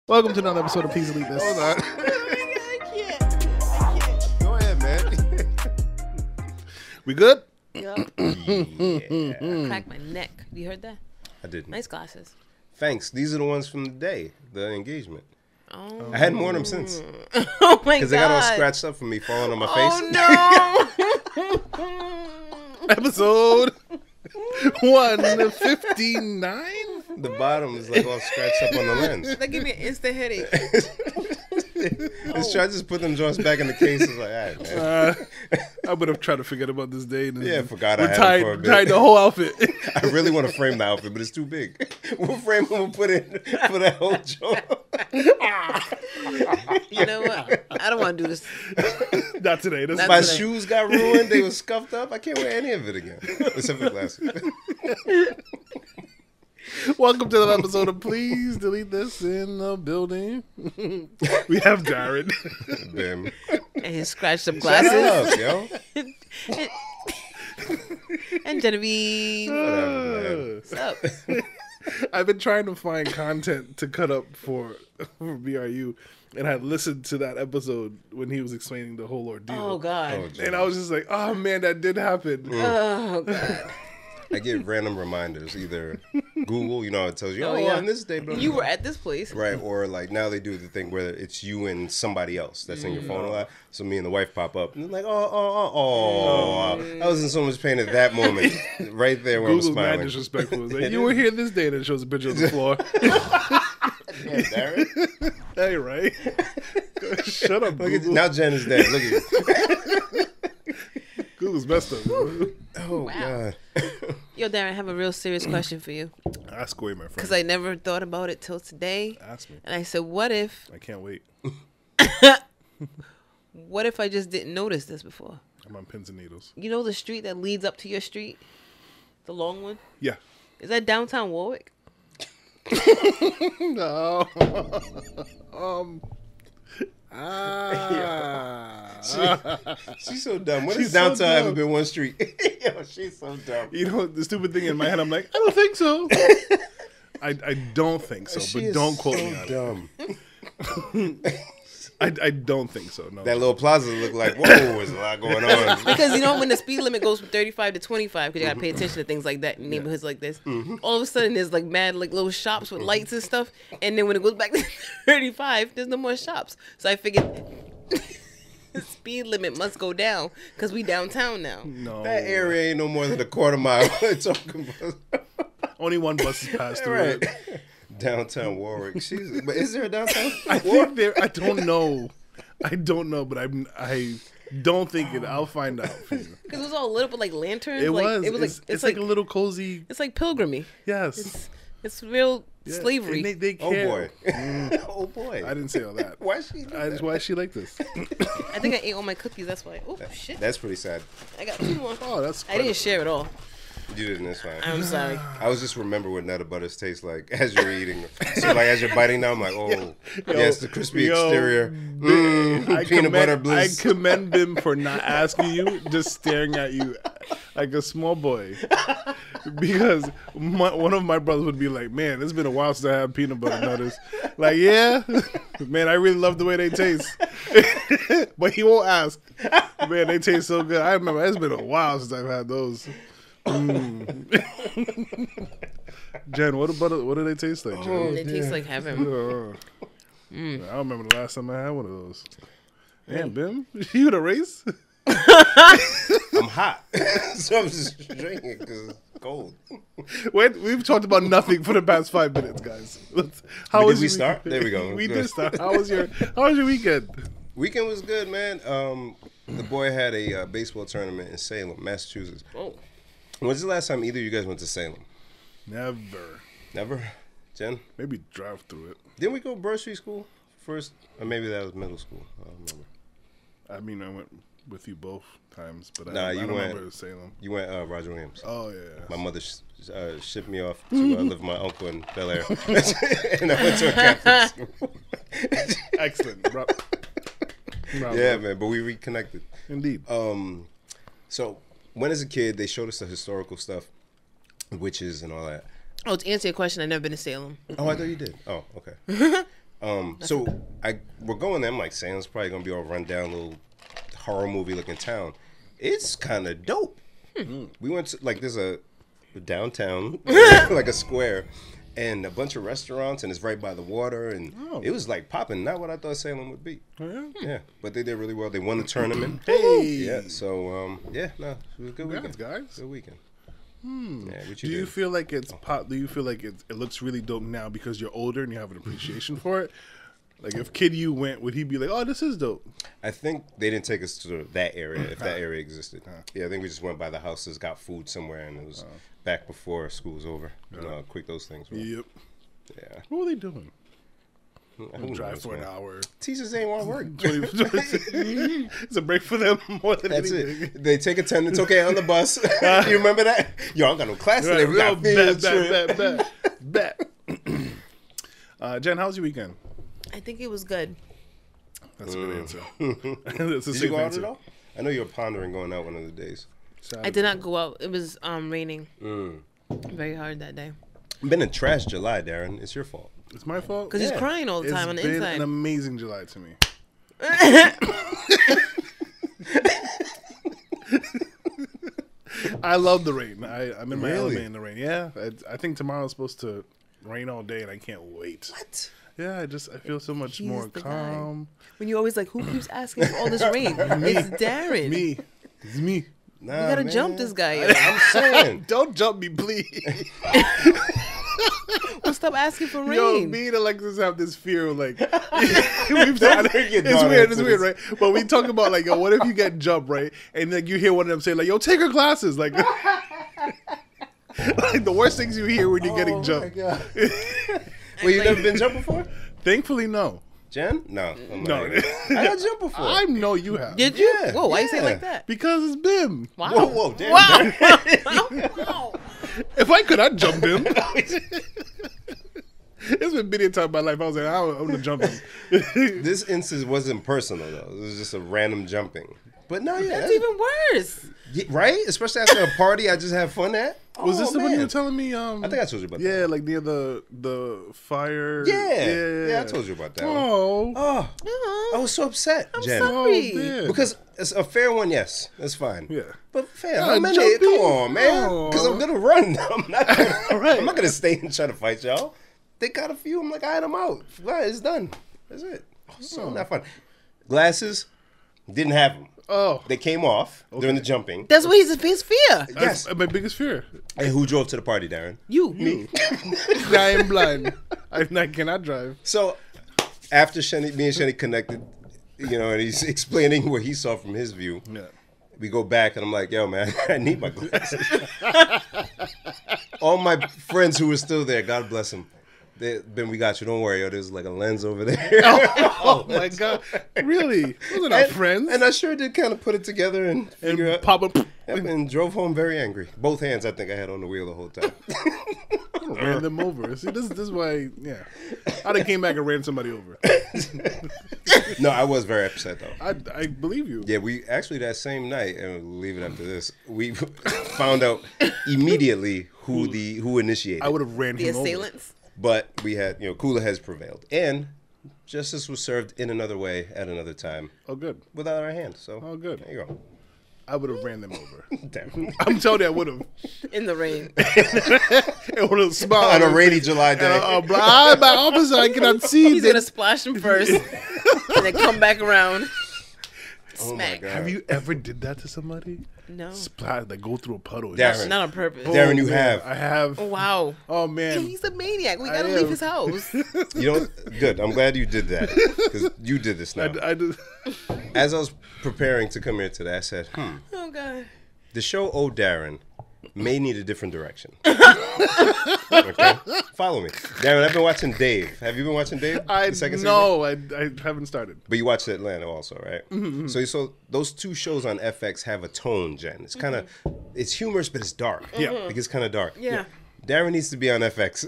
Welcome to another episode of Please Delete This. Hold on. I can't. Go ahead, man. We good? Yup. Cracked my neck. You heard that? I didn't. Nice glasses. Thanks. These are the ones from the day, the engagement. Oh. I hadn't worn them since. Oh my god. Because they got all scratched up from me falling on my face. Oh no. Episode 159? The bottom is like all scratched up on the lens. That gave me an instant headache. Let's try to just put them joints back in the case. It's like, all right, man. I would have tried to forget about this day. And Yeah, I forgot I we're had it for a bit. tied the whole outfit. I really want to frame the outfit, but it's too big. We'll frame it and we'll put it for that whole joint. You know what? I don't want to do this. Not today. That's Not My today. shoes got ruined. They were scuffed up. I can't wear any of it again. Except for glasses. Welcome to the episode of Please Delete This in the building. We have Jared. Bim. And his scratched up Shut glasses. up, yo. And Genevieve. Whatever, man. What's up? I've been trying to find content to cut up for BRU, and I listened to that episode when he was explaining the whole ordeal. Oh god. Oh, And I was just like, oh man, that did happen. Oh god. I get random reminders, either Google, you know, it tells you, Oh, oh, yeah. on this day, blah, blah, You blah. were at this place. Right, or like now they do the thing where it's you and somebody else that's in your phone a lot. So me and the wife pop up and they're like, oh. I was in so much pain at that moment, right there where Google's I'm mad smiling. disrespectful. It's like, you were here this day, and it shows a picture of the floor. Yeah, Darren. Hey, right? Shut up, Look at, Google. now Jen is dead. Look at you. Google's messed up. Oh, Wow. God. Yo, Darren, I have a real serious question for you. Ask away, my friend. Because I never thought about it till today. Ask me. And I said, what if I can't wait. I just didn't notice this before? I'm on pins and needles. You know the street that leads up to your street? The long one? Yeah. Is that downtown Warwick? No. She's so dumb. When She's has so downtown ever dumb. been one street? Yo, she's so dumb. You know, the stupid thing in my head, I'm like, I don't think so. I don't think so, She but is don't quote so me on it. dumb. I don't think so, no. That little plaza look like, whoa, there's a lot going on. Because you know when the speed limit goes from 35 to 25, because you gotta pay attention to things like that in neighborhoods like this. All of a sudden there's like mad like little shops with lights and stuff, and then when it goes back to 35, there's no more shops. So I figured the speed limit must go down because we downtown now. No. That area ain't no more than a quarter mile. What are you talking about? Only one bus has passed through Right. it. Downtown Warwick. But is there a downtown? I think there. I don't know. I don't know, but I don't think it. I'll find out for you. Because it was all lit up with like lanterns. It like, was. It was It's, like it's like a little cozy. it's like pilgrimy. Yes. It's real Yeah. slavery. And they Oh care. boy. Oh boy. I didn't say all that. Why she do that? Why is she like this? I think I ate all my cookies. That's why. Oh shit! That's pretty sad. I got 2 more. Oh, that's. I didn't share it all. You didn't, that's fine. I'm sorry. I was just remember what Nutter Butters taste like as you're eating them. So like as you're biting down, I'm like, oh, yes, the crispy exterior. Peanut butter bliss. I commend him for not asking you, just staring at you like a small boy. Because one of my brothers would be like, man, it's been a while since I had peanut butter nutters. Like, yeah, man, I really love the way they taste. But he won't ask. Man, they taste so good. I remember it's been a while since I've had those. Jen, what do they taste like, Jen? They taste like heaven. I don't remember the last time I had one of those. Damn, Bim, you in a race? I'm hot. So I'm just drinking because it's cold. Wait, we've talked about nothing for the past 5 minutes, guys. How Did was we your start? weekend? There we go. We Good. did start. How was your weekend? Weekend was good, man. The boy had a baseball tournament in Salem, Massachusetts. Oh, When's the last time either of you guys went to Salem? Never. Never? Jen? Maybe drive through it. Didn't we go Broad Street School first? Or maybe that was middle school. I don't remember. I mean, I went with you both times, but Nah, I you don't went- remember Salem. You went Roger Williams. Oh, yeah. My mother shipped me off to live with my uncle in Bel Air. And I went to a Catholic school. Excellent. Bravo, Yeah, man, but we reconnected. Indeed. So when as a kid, they showed us the historical stuff, witches and all that. Oh, to answer your question, I've never been to Salem. Oh, I thought you did. Oh, okay. So we're going there. I'm like, Sam's probably gonna be all run down, little horror movie looking town. It's kind of dope. We went to there's a downtown, like a square, and a bunch of restaurants, and it's right by the water, and it was like popping. Not what I thought Salem would be. Yeah, but they did really well. They won the tournament. Yeah, so it was a good weekend, guys. Good weekend. Yeah, Do you feel like it's pop? Do you feel like it looks really dope now because you're older and you have an appreciation for it? Like if Kid U went, would he be like, "Oh, this is dope"? I think they didn't take us to that area, if that area existed. Yeah, I think we just went by the houses, got food somewhere, and it was back before school was over. You know how quick those things were. Yep. Yeah. What were they doing? Who Drive knows, for an man. hour. Teachers ain't want to work. It's a break for them more than That's anything. it. They take attendance, okay, on the bus. You remember that? Yo, I don't got no class today. We got field trip. Bet. Jen, how was your weekend? I think it was good. That's a good answer. That's a Did safe you go out answer. at all? I know you were pondering going out one of the days. I did not go out. It was raining very hard that day. Been a trash July, Darren. It's your fault. It's my fault. Because he's crying all the time on the It's been inside. an amazing July to me. I love the rain. I'm in my element in the rain. Yeah, I think tomorrow's supposed to rain all day, and I can't wait. What? Yeah, I feel so much He's more the calm. When you're always like, who keeps asking for all this rain? It's Darren. Me, it's me. Nah, You gotta man. jump this guy. I'm saying. Don't jump me, please. Well, stop asking for rain. Yo, me and Alexis have this fear of like, it's daughter weird, into it's weird, right? But we talk about like, yo, what if you get jumped, right? And like you hear one of them say like, yo, take her glasses, like, like the worst things you hear when you're getting jumped. Well, you never been jumped before? Thankfully, no. Jen? No. No. I got jumped before. I know you have. Did you? Yeah, Whoa, why you say it yeah. like that? Because it's Bim. Wow. Whoa, damn. Wow. Wow. If I could, I'd jump him. There's been many a time in my life I was like, I'm gonna jump him. This instance wasn't personal, though. It was just a random jumping. But no, yeah. That's even worse. Yeah, right? Especially after a party I just had fun at. Was this the one you were man. telling me? I think I told you about that. Yeah, like near the fire. Yeah, I told you about that one. Oh, Oh, I was so upset, Jen. sorry. oh man. Because it's a fair one, yes. That's fine. Yeah. But fair, Yeah, how many? jumping. Come on, man. Aw. Because I'm going to run. I'm not Right. I'm not going to stay and try to fight y'all. They got a few. I'm like, all right, I'm out. Right, it's done. That's it. So not fun. Glasses, didn't have them. Oh, They came off during the jumping. That's what his fear. Yes. that's my biggest fear. And who drove to the party, Darren? You. Me. I am blind. I cannot drive. So after me and Shenny connected, you know, and he's explaining what he saw from his view. Yeah. We go back and I'm like, yo, man, I need my glasses. All my friends who were still there, God bless them. Ben, we got you. Don't worry, yo. There's like a lens over there. Oh my god! Really? Those are not friends. And I sure did kind of put it together and figure out. pop up. Yep, and drove home very angry. Both hands, I think I had on the wheel the whole time. Ran them over. See, this is why. Yeah, I done came back and ran somebody over. No, I was very upset though. I believe you. Yeah, we actually that same night, and we'll leave it after this. We found out immediately who initiated. I would have ran The him over. assailants. But we had, cooler heads prevailed, and justice was served in another way at another time Oh, good. without our hand. So, Oh, good. There you go. I would have ran them over. Damn. I'm telling you, I would have. In the rain. It would have smiled On a rainy July day. Blind, my officer, I cannot see. He's gonna splash him first, and then come back around. Oh my Smack. God. Have you ever did that to somebody? No, Splash, like go through a puddle. Darren. not on purpose. Darren, you man, have. I have. Oh, wow. Oh man. He's a maniac. We I gotta am. leave his house. You know, good. I'm glad you did that because you did this now. I did. As I was preparing to come here today, I said, Oh God. the show Oh Darren may need a different direction. Okay? Follow me. Darren, I've been watching Dave. Have you been watching Dave? I The second season? no, I haven't started. But you watched Atlanta also, right? So you saw those two shows on FX have a tone, Jen. It's kind of, it's humorous, but it's dark. Yeah. Like it's kind of dark. Yeah. Darren needs to be on FX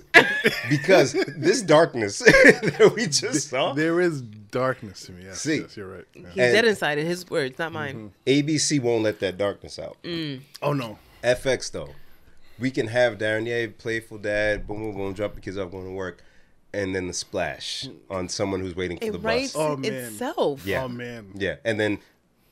because this darkness that we just saw. There is darkness to me. Yes, See. yes, you're right. Yeah. He's dead inside. In his words, not mine. ABC won't let that darkness out. Oh no. FX though, we can have Darren, playful dad, boom, boom, boom, drop the kids off, going to work. and then the splash on someone who's waiting for It the writes bus. Oh, man. itself. Yeah. Oh man. Yeah, and then,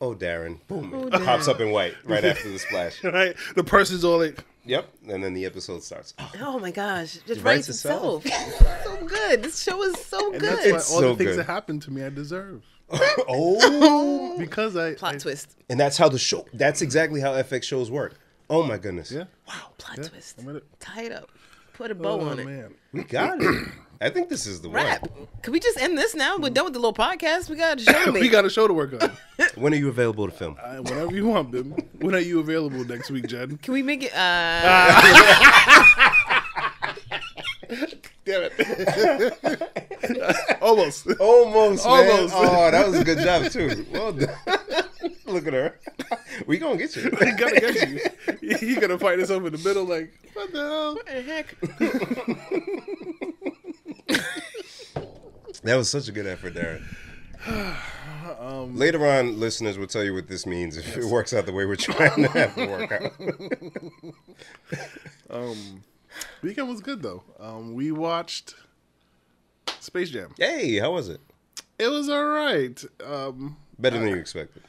oh, Darren, boom, Oh, it pops up in white right after the splash. Right. The person's all like, Yep, and then the episode starts. Oh, Oh my gosh. Just writes writes itself. itself. So good. This show is so and good. that's why It's all so the things good. that happen to me, I deserve oh, because I Plot twist. and that's how the show. That's exactly how FX shows work. Oh my goodness. Yeah. Wow. Plot Yeah, twist. I'm with it. Tie it up. Put a bow Oh on it. man. We got it. I think this is the Wrap. one. Can we just end this now? We're done with the little podcast. We got a show to make. We got a show to work on. When are you available to film? Whenever you want, Bim. When are you available next week, Jen? Can we make it? Damn it. Almost. Almost, man. Almost. Oh, that was a good job too. Well done. Look at her. We gonna get you. I gotta get you. You're gonna find yourself in the middle, like, what the hell? What the heck? That was such a good effort, Darren. Later on, listeners will tell you what this means if it works out the way we're trying to have it work out. Weekend was good though. We watched Space Jam. Hey, how was it? It was all right. Better than you expected.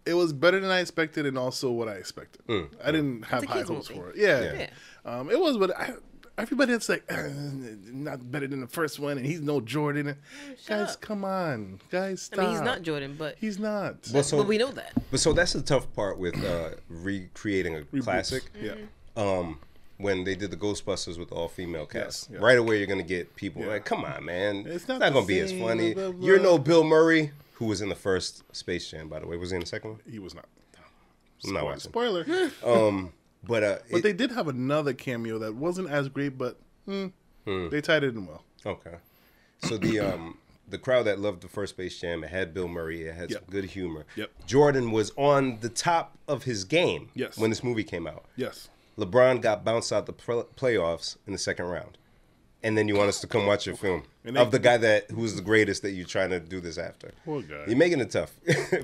It was better than I expected, and also what I expected. I didn't have It's a high kids' hopes movie. for it. Yeah, Yeah. It was, but everybody that's like not better than the first one, and he's no Jordan. Guys, up. come on, guys, stop. I mean, he's not Jordan, but He's not. But but we know that. so that's the tough part with recreating a classic. Yeah. When they did the Ghostbusters with the all-female cast, yeah. right away you're gonna get people Yeah. like, "Come on, man, It's it's not not the gonna be as same, funny." blah, blah, You're blah. no Bill Murray, who was in the first Space Jam, by the way. Was he in the second one? He was not. I'm not watching. Spoiler. But But they did have another cameo that wasn't as great, but they tied it in well. okay. So the crowd that loved the first Space Jam, it had Bill Murray, it had some Yep. good humor. Yep. Jordan was on the top of his game Yes. when this movie came out. Yes. LeBron got bounced out the playoffs in the second round. And then you want us to come watch your film And of the guy who's the greatest that you're trying to do this after. Poor guy. You're making it tough,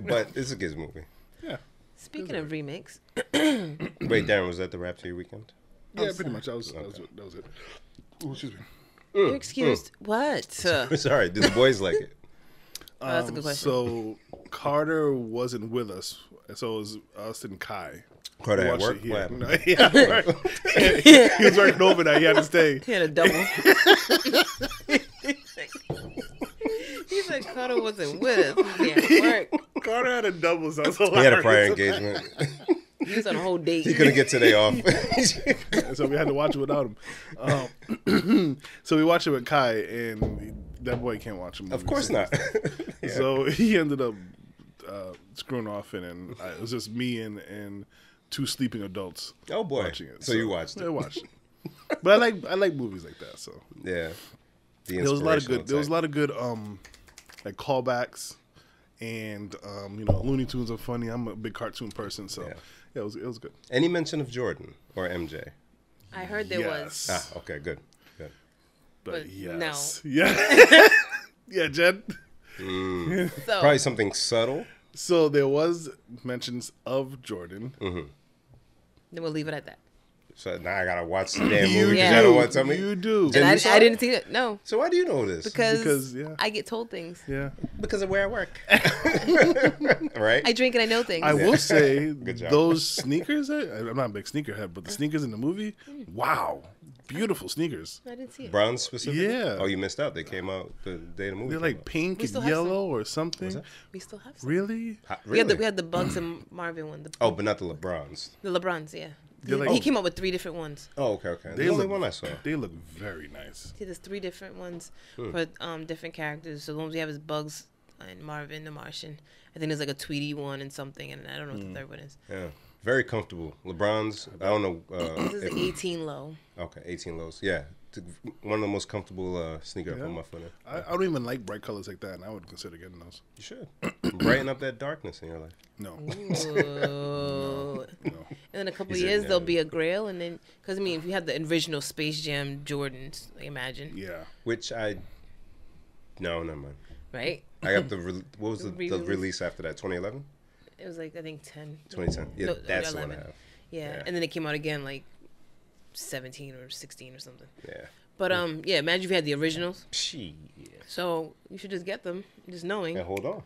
but it's a kids movie. Yeah. Speaking of remakes, Wait, Darren, was that the rap to your weekend? Yeah, pretty much. That was it. Oh, excuse me. you're excused. What? Sorry, did the boys like it? That's a good question. So Carter wasn't with us, so it was us and Kai. Carter at Watched work? it here. What happened? No, yeah, right. He was working overnight. He had to stay. He had a double. He said Carter wasn't with us. He was at work. Carter had a double. So He had a prior engagement. He was on a whole date. He couldn't get today off. So we had to watch it without him. So we watched it with Kai, and that boy can't watch a movie. Of course not. Yeah. So he ended up screwing off, and it was just me and two sleeping adults. Oh boy! Watching it. So you watched I it? watched it. But I like movies like that. So Yeah. The there was a lot of good. There was a inspirational lot of good like callbacks, and Looney Tunes are funny. I'm a big cartoon person, so Yeah. yeah, it was good. type. Any mention of Jordan or MJ? I heard there was. Ah, okay, good. But But yes, yeah, yeah, Jen. So, Probably something subtle. So there was mentions of Jordan. then we'll leave it at that. So now I gotta watch the damn movie because Yeah. I don't want to tell me. You do. And you saw I it? didn't see it. No, So why do you know this? because yeah. I get told things. Yeah. Because of where I work. Right? I drink and I know things. I will say Good job. those sneakers. I'm not a big sneakerhead, but the sneakers in the movie, wow, beautiful sneakers. I didn't see it. Bronze specifically? Yeah. Oh, you missed out. They came out the day the movie They're came like out. pink We and still have yellow or something. that? We still have some. Really? Really? We had the Bugs and Marvin one. Oh, but not the LeBrons. The LeBrons, yeah. They're like- He came up with 3 different ones. Oh, okay. They The only look- one I saw. They look very nice. He has 3 different ones for different characters. So the ones we have is Bugs and Marvin the Martian. I think there's like a Tweety one and something, and I don't know what the third one is. Yeah. Very comfortable. LeBron's, I don't know. This is 18 low. Okay, 18 lows. Yeah. One of the most comfortable sneaker I put my foot in. I don't even like bright colors like that, and I would consider getting those. You should. Brighten up that darkness in your life. No. Ooh. And in a couple of He said years, no. there'll be a Grail, and then because I mean, if you have the original Space Jam Jordans, imagine, Yeah. Which no, never mind. right? I got what was the Re-release. release after that? 2011? It was like I think 10, 2010. Yeah, No, that's the one I 11. have. Yeah. Yeah. And then it came out again like 17 or 16 or something. Yeah. But yeah, imagine if you had the originals. Shit. So you should just get them, just knowing And hold on.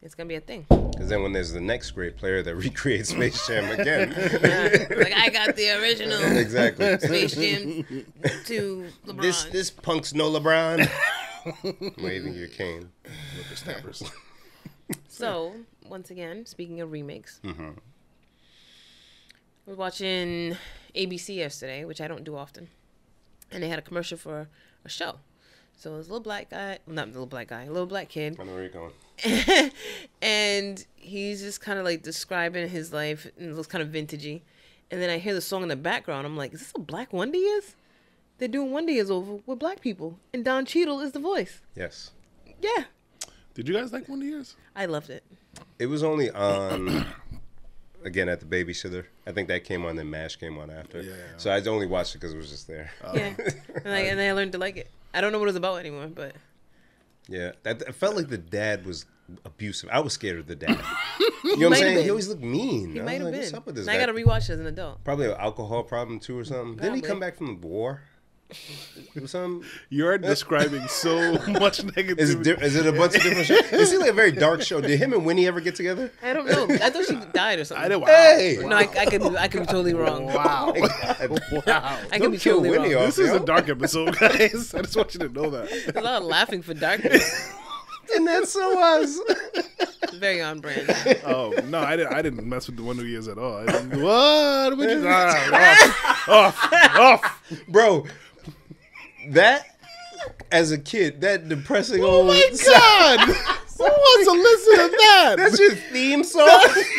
it's gonna be a thing. Because then when there's the next great player that recreates Space Jam again. Like, I got the original Exactly. Space Jam 2 LeBron. This punk's no LeBron. Waving your cane. With the snappers. So, once again, speaking of remakes, Mm-hmm. I was watching ABC yesterday, which I don't do often, and they had a commercial for a show. So it was a little black guy, not a little black guy, a little black kid. I know where you're going. And he's just kind of like describing his life, and it looks kind of vintagey. And then I hear the song in the background. I'm like, is this a Black Wonder Years? They're doing Wonder Years over with black people, and Don Cheadle is the voice. Yes. Yeah, Did you guys like Wonder Years? I loved it. It was only on, again, at the babysitter. I think that came on, then MASH came on after. Yeah. So I only watched it because it was just there. Yeah, and I learned to like it. I don't know what it was about anymore, but Yeah. I felt like the dad was abusive. I was scared of the dad. You know what I'm might have saying? been. He always looked mean. he I was might have like, been. What's up with this Now I guy? got to rewatch it as an adult. Probably an alcohol problem too or something. Didn't he Probably. come back from the war? Or something? You're describing so much negativity. Is it a bunch of different shows? It seemed like a very dark show. Did him and Winnie ever get together? I don't know. I thought she died or something. I didn't. Wow. Hey! No, I could be totally wrong. Wow. Wow. I could Don't be kill totally Winnie wrong. off. This is yo. a dark episode, guys. I just want you to know that. There's a lot of laughing for darkness. And that so was. It's very on brand. Oh no, I didn't mess with the Wonder Years at all. I didn't, what? Would you, off. Bro, that, as a kid, that depressing Oh old... my God! Who wants to listen to that? That's your theme song?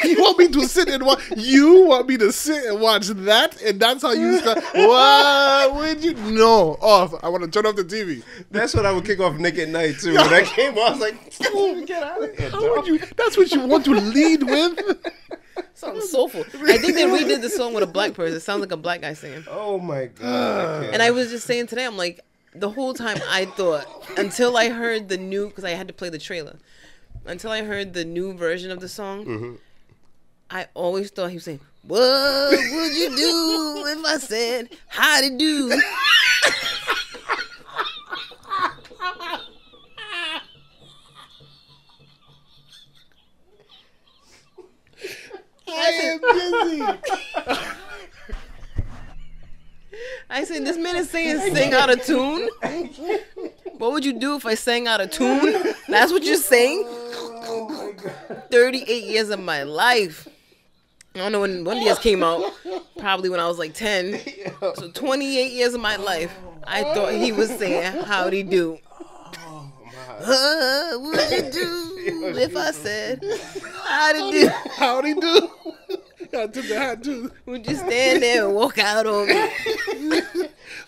You want me to sit and watch? You want me to sit and watch that? And that's how you start? What would you? No, off. I want to turn off the TV. That's what I would kick off Nick at Night, too. When that came on, I was like, get out of here, How would you? That's what you want to lead with? Sounds soulful. I think they redid the song with a black person. It sounds like a black guy singing. Oh, my God. And I was just saying today, I'm like, the whole time I thought, until I heard the new, because I had to play the trailer, until I heard the new version of the song, I always thought he was saying, what would you do if I said, howdy do? I am busy. I said, this man is saying sing out of tune? What would you do if I sang out of tune? That's what you're saying? 38 years of my life. I don't know when Wonder Years came out. Probably when I was like 10. So 28 years of my life, I thought he was saying, howdy do. What would you do if I said, howdy do? Howdy do. I took the hat too. Would you stand there and walk out on me?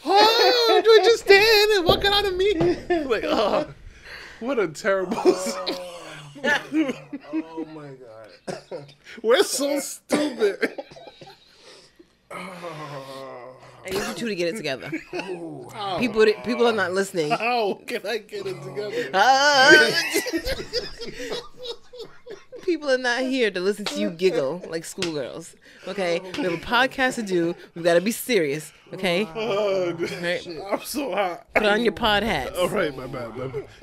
Oh, would you stand and walk out of me? Like, oh, what a terrible. Oh, my God. We're so stupid. I need you two to get it together. People are not listening. How can I get it together? People are not here to listen to you giggle like schoolgirls. Okay? We have a podcast to do. We've got to be serious. Okay? Oh, Right. I'm so hot. Put on your pod hats. All right, my bad.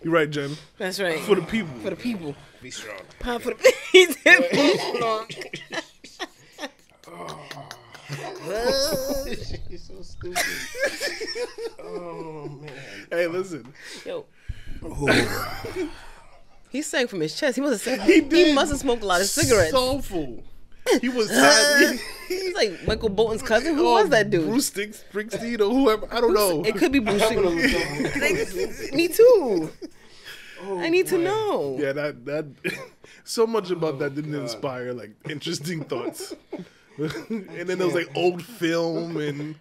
You're right, Jen. That's right. For the people. For the people. Be strong. Pod for the people. You're so stupid. Oh, man. Hey, listen. Yo. He sang from his chest. He must have He must have smoked a lot of cigarettes. Soulful. He was tired. He's like Michael Bolton's cousin. Who was that dude? Bruce Springsteen or whoever. I don't know. It could be Bruce Springsteen. Me too. I need to know. Yeah, that so much about that didn't inspire like interesting thoughts. And then there was like old film and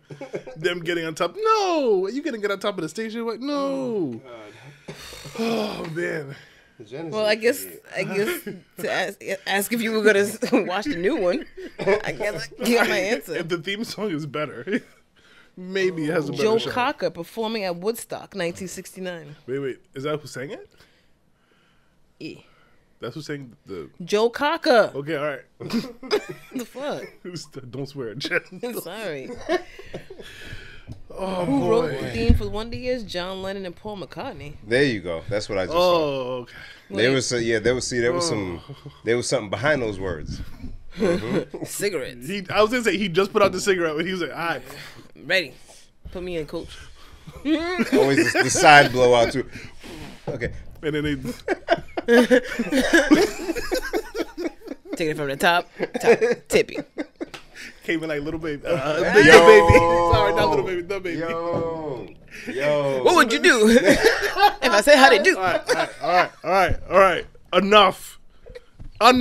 them getting on top. No, you gonna get on top of the station? Like, no. Oh man. Well, I guess to ask if you were gonna watch the new one. I guess I got my answer. If the theme song is better, maybe it has a better Joe shot. Cocker performing at Woodstock, 1969. Wait, is that who sang it? Yeah. That's who sang the. Joe Cocker. Okay, all right. The fuck? Don't swear, Jen. I'm sorry. Oh, Who wrote the boy. theme for Wonder Years? John Lennon and Paul McCartney. There you go. That's what I just saw. Oh, okay. There was there was something behind those words. Cigarettes. I was gonna say he just put out the cigarette, but he was like, "All right, Ready. Put me in, coach. Always the side blowout too. Okay. and then they Take it from the top, tippy. came in like little baby, Yo. baby. Sorry, not little baby, the baby. Yo. What would you do if I said how to do? All right. Enough. I'm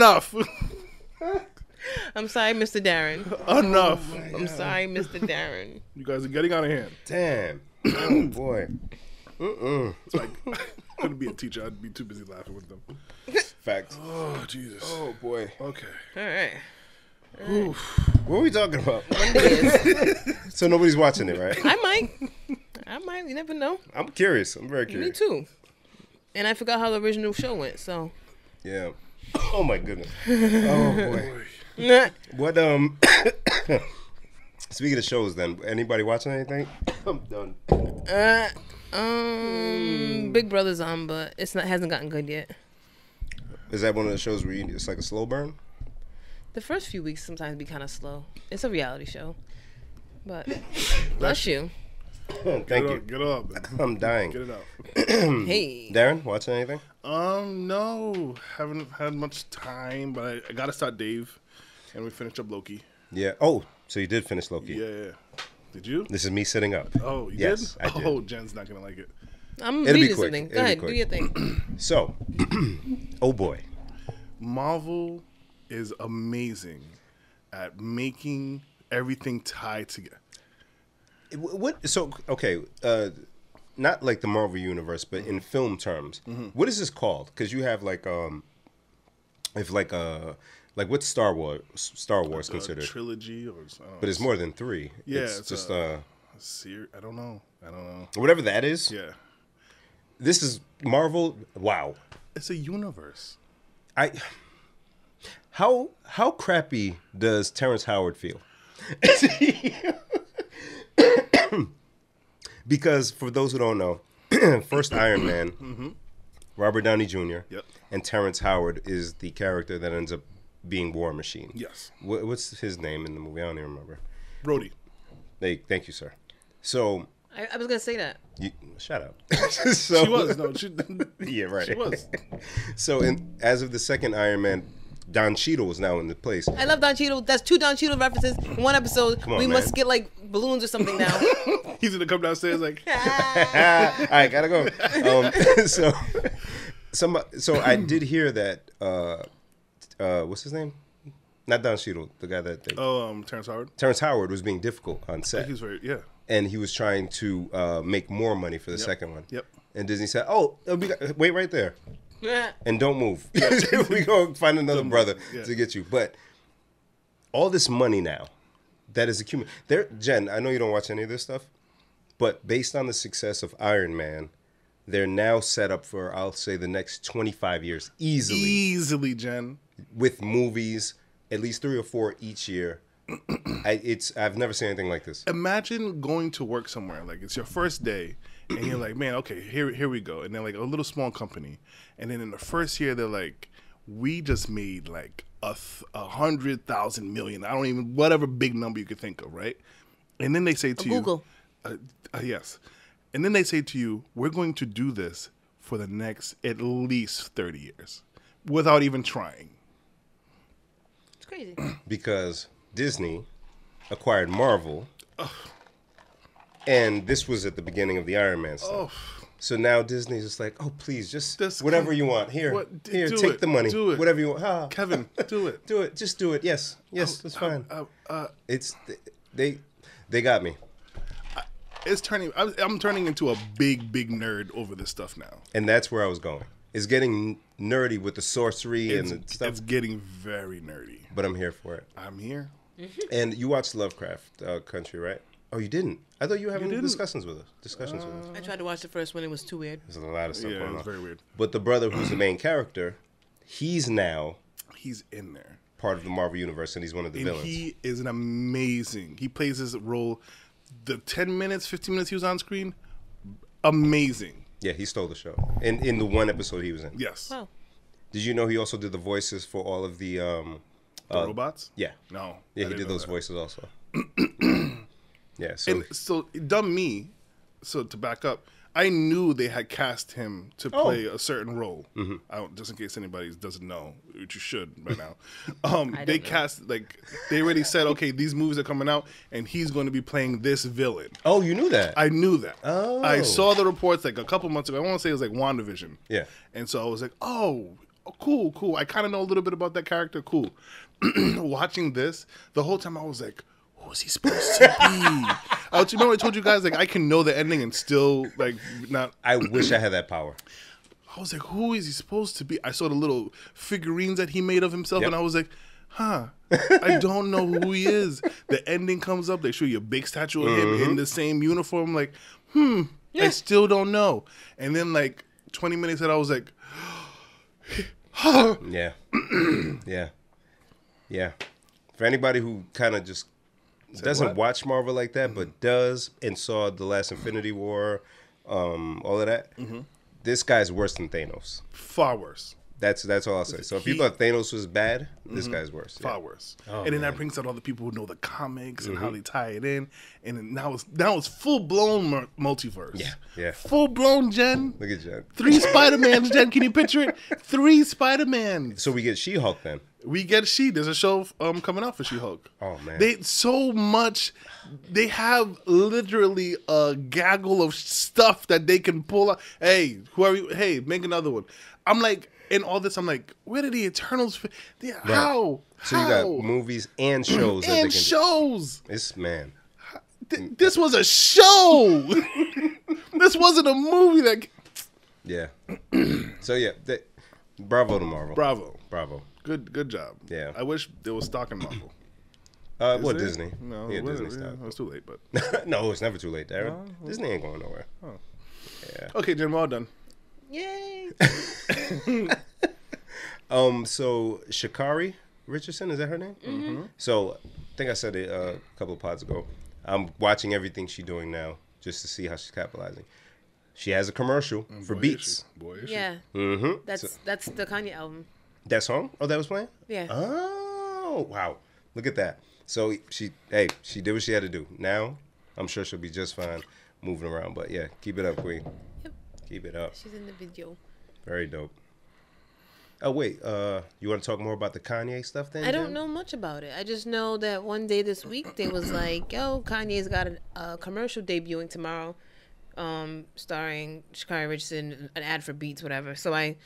sorry, Mr. Darren. Enough. I'm sorry, Mr. Darren. You guys are getting out of hand. Damn. Oh boy. It's like couldn't be a teacher. I'd be too busy laughing with them. Facts. Oh Jesus. Oh boy. Okay. All right. What are we talking about? Wonder Years. So nobody's watching it, right? I might. You never know. I'm curious. I'm very Me curious. too. And I forgot how the original show went. So. Yeah. Oh my goodness. Oh boy. Nah. What speaking of shows, then anybody watching anything? I'm done. Big Brother's on, but hasn't gotten good yet. Is that one of the shows where it's like a slow burn? The first few weeks sometimes be kind of slow. It's a reality show, but bless you. Thank you. Get it up. Man. I'm dying. Get it out. Hey, Darren, watching anything? No, haven't had much time, but I gotta start Dave, and we finished up Loki. Yeah. Oh, so you did finish Loki. Yeah. Did you? This is me sitting up. Oh, you Yes, did? I did. Oh, Jen's not gonna like it. I'm It'll be reading quick. something. Go It'll be ahead, quick. do your thing. So, oh boy. Marvel is amazing at making everything tie together. What? So okay. Not like the Marvel universe, but in film terms, what is this called? Because you have like what's Star Wars considered? Trilogy or something. But it's more than 3. Yeah, it's it's just I don't know. whatever that is. Yeah, This is Marvel. Wow. it's a universe. How crappy does Terrence Howard feel? Because for those who don't know, first Iron Man, Robert Downey Jr. Yep. and Terrence Howard is the character that ends up being War Machine. Yes, What's his name in the movie? I don't even remember. Brody. Thank you, sir. So, I was gonna say that. shut up. So, She was no. She, yeah, right. She was. So, as of the second Iron Man, Don Cheadle is now in the place. I love Don Cheadle. That's 2 Don Cheadle references in one episode. Come on, we man. must get like balloons or something now. He's gonna come downstairs like, All right, gotta go. So I did hear that. What's his name? Not Don Cheadle, the guy that Terrence Howard. Terrence Howard was being difficult on set, He's very and he was trying to make more money for the second one. Yep. And Disney said, "Oh, wait right there, and don't move. We go find another brother to get you." But all this money now that is accumulated. Jen, I know you don't watch any of this stuff, but based on the success of Iron Man, they're now set up for, I'll say, the next 25 years easily, Jen. with movies, at least 3 or 4 each year. I've never seen anything like this. Imagine going to work somewhere, like it's your first day, and you're like, man, okay, here we go. And they're like a little small company, and then in the first year, they're like, we just made like 100,000 million. I don't even, whatever big number you could think of, right? And then they say to Google. you, yes. And then they say to you, we're going to do this for the next at least 30 years without even trying. It's crazy. Because Disney acquired Marvel, and this was at the beginning of the Iron Man stuff. So now Disney's just like, oh, please, just whatever you want. Here, take the money. Do it. Whatever you want. Kevin, do it. Do it. Just do it. Yes, that's fine. It's they got me. It's turning. I'm turning into a big nerd over this stuff now. And that's where I was going. It's getting nerdy with the sorcery and the stuff. It's getting very nerdy. But I'm here for it. I'm here. And you watched Lovecraft Country, right? Oh, you didn't? I thought you were having discussions with us. I tried to watch the first one. It was too weird. There's a lot of stuff Yeah, going it's on. very weird. But the brother who's the main character, he's now He's in there. part of the Marvel Universe, and he's one of the And villains. he is an amazing. He plays his role the 10 minutes, 15 minutes he was on screen, amazing. Yeah, he stole the show. In the one episode he was in. Yes. Wow. Did you know he also did the voices for all of the robots? Yeah. No. Yeah, I he didn't did know those that. voices also. Yeah, so And so, dumb me. So to back up, I knew they had cast him to play a certain role. I don't, just in case anybody doesn't know, which you should by now. They cast they already said, okay, these movies are coming out, and he's going to be playing this villain. Oh, you knew that? I knew that. Oh. I saw the reports like a couple months ago. I want to say it was like WandaVision. Yeah. And so I was like, oh, cool. I kind of know a little bit about that character. Cool. Watching this, the whole time I was like, who's he supposed to be? Remember I told you guys, like, I can know the ending and still, like, not. I wish I had that power. I was like, who is he supposed to be? I saw the little figurines that he made of himself, Yep. and I was like, I don't know who he is. The ending comes up, they show you a big statue of him in the same uniform. I'm like, I still don't know. And then, like, 20 minutes later, I was like, Yeah. Yeah. For anybody who kind of just doesn't what? watch Marvel like that, but does and saw the last Infinity War, all of that, this guy's worse than Thanos. far worse. That's all I'll say. So if people thought Thanos was bad, this guy's worse. Far worse. Oh, and then man. that brings out all the people who know the comics and how they tie it in. And then now it's full blown multiverse. Yeah. Full blown, Jen. Look at Jen. 3 Spider-Mans, Jen. Can you picture it? 3 Spider-Mans. So we get She-Hulk then. We get There's a show coming out for She-Hulk. Oh, man. They have literally a gaggle of stuff that they can pull out. Hey, hey, make another one. I'm like, in all this, I'm like, where did the Eternals fit? Yeah, how? So you got movies and shows that they And can shows. do. This man. This was a show. This wasn't a movie that. Yeah. So yeah, bravo to Marvel. Bravo. Good job. Yeah. I wish there was stock in Marvel. What, Is there? Disney? No, Yeah, it wasn't. Disney Yeah, stock. it was too late, but. No, it's never too late, Darren. Disney ain't going nowhere. Okay, Jim, all done. Yay. So Sha'Carri Richardson, is that her name? Mm-hmm. So I think I said it a couple of pods ago. I'm watching everything she's doing now just to see how she's capitalizing. She has a commercial for Beats. Yeah. Mm-hmm. That's the Kanye album. That song? Oh, that was playing? Yeah. Oh, wow. Look at that. So she did what she had to do. Now, I'm sure she'll be just fine moving around. But yeah, keep it up, Queen. Yep. Keep it up. She's in the video. Very dope. Oh, wait. You want to talk more about the Kanye stuff then? I don't know much about it. I just know that one day this week they was like, yo, Kanye's got a commercial debuting tomorrow, starring Sha'Carri Richardson, an ad for Beats, whatever. So I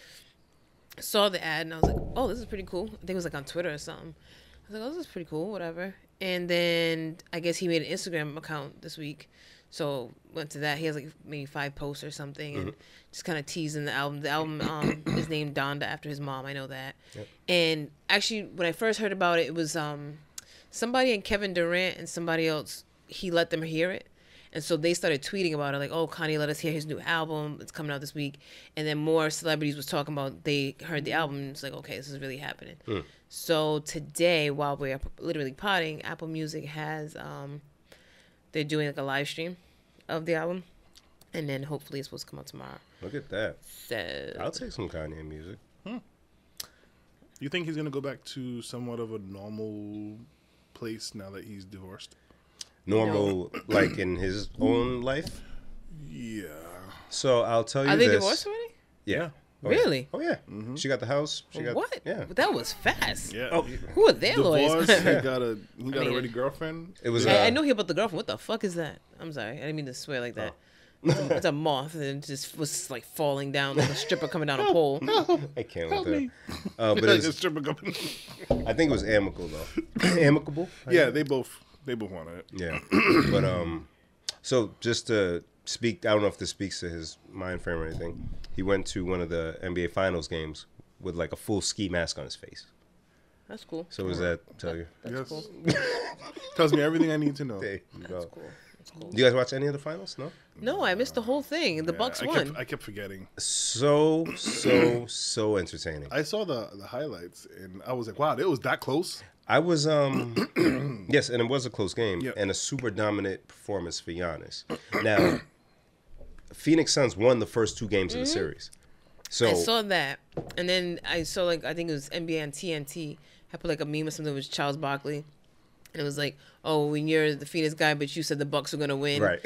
saw the ad and I was like, oh, this is pretty cool. I think it was like on Twitter or something. I was like, oh, this is pretty cool, whatever. And then I guess he made an Instagram account this week. So went to that. He has like maybe 5 posts or something, and just kind of teasing the album. The album is named Donda after his mom. I know that. Yep. And actually, when I first heard about it, it was somebody and Kevin Durant and somebody else. He let them hear it, and so they started tweeting about it, like, "Oh, Kanye let us hear his new album. It's coming out this week." And then more celebrities was talking about they heard the album. And it's like, okay, this is really happening. So today, while we're literally potting, Apple Music has they're doing like a live stream of the album, and then hopefully it's supposed to come out tomorrow. Look at that. So I'll take some Kanye music. You think he's gonna go back to somewhat of a normal place now that he's divorced? Normal, like in his own life? Yeah. So I'll tell you are they this. divorced already? Yeah. Oh, Really? Yeah. Oh, yeah. She got the house. She got, What? Yeah. But that was fast. Yeah. Oh, Who are their lawyers? Divorced. He got a ready girlfriend. it was. I know he about the girlfriend. What the fuck is that? I'm sorry. I didn't mean to swear like that. It's a moth, and it just was like falling down like a stripper coming down a pole. I can't Help with me. that. But Like it a was, stripper coming. I think it was amicable though. Amicable. Yeah, they both wanted it. Yeah. But so just to speak, I don't know if this speaks to his mind frame or anything. He went to one of the NBA Finals games with like a full ski mask on his face. That's cool. So what does that tell you? That's Yes. cool. Tells me everything I need to know. There you go. That's cool. Do you guys watch any of the finals? No. No, I missed the whole thing. The Bucks won. I kept forgetting. So entertaining. I saw the highlights and I was like, wow, it was that close. I was yes, and it was a close game Yep. and a super dominant performance for Giannis. Now, Phoenix Suns won the first 2 games of the series. So I saw that, and then I saw I think it was NBA on TNT. I put a meme or something with Charles Barkley, and it was like, "Oh, when you're the Phoenix guy, but you said the Bucks were gonna win." right.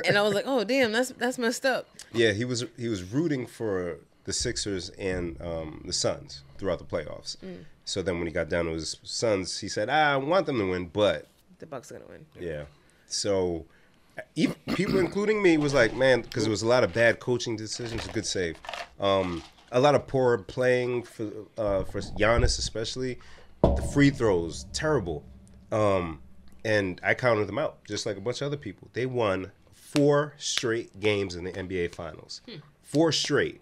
And I was like, "Oh, damn, that's messed up." Yeah, he was rooting for the Sixers and the Suns throughout the playoffs. So then when he got down to his Suns, he said, I want them to win, but The Bucks are gonna win. yeah. So even people, including me, was like, man, because there was a lot of bad coaching decisions. A good save. A lot of poor playing for Giannis, especially. The free throws, terrible. And I counted them out, just like a bunch of other people. They won 4 straight games in the NBA Finals. 4 straight.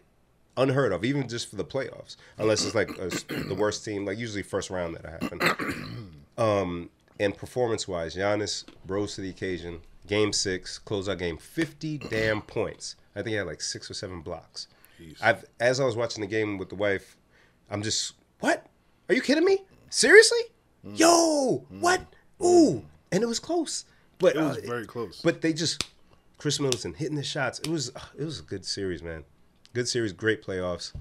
Unheard of, even just for the playoffs. Unless it's the worst team, usually first round that happened. And performance-wise, Giannis rose to the occasion. Game 6, closeout game, 50 damn points. I think he had 6 or 7 blocks. As I was watching the game with the wife, I'm just, what? Are you kidding me? Seriously? Yo, what? Ooh. And it was close. But It was very close. But they just, Chris Middleton hitting the shots. It was a good series, man. Good series, great playoffs.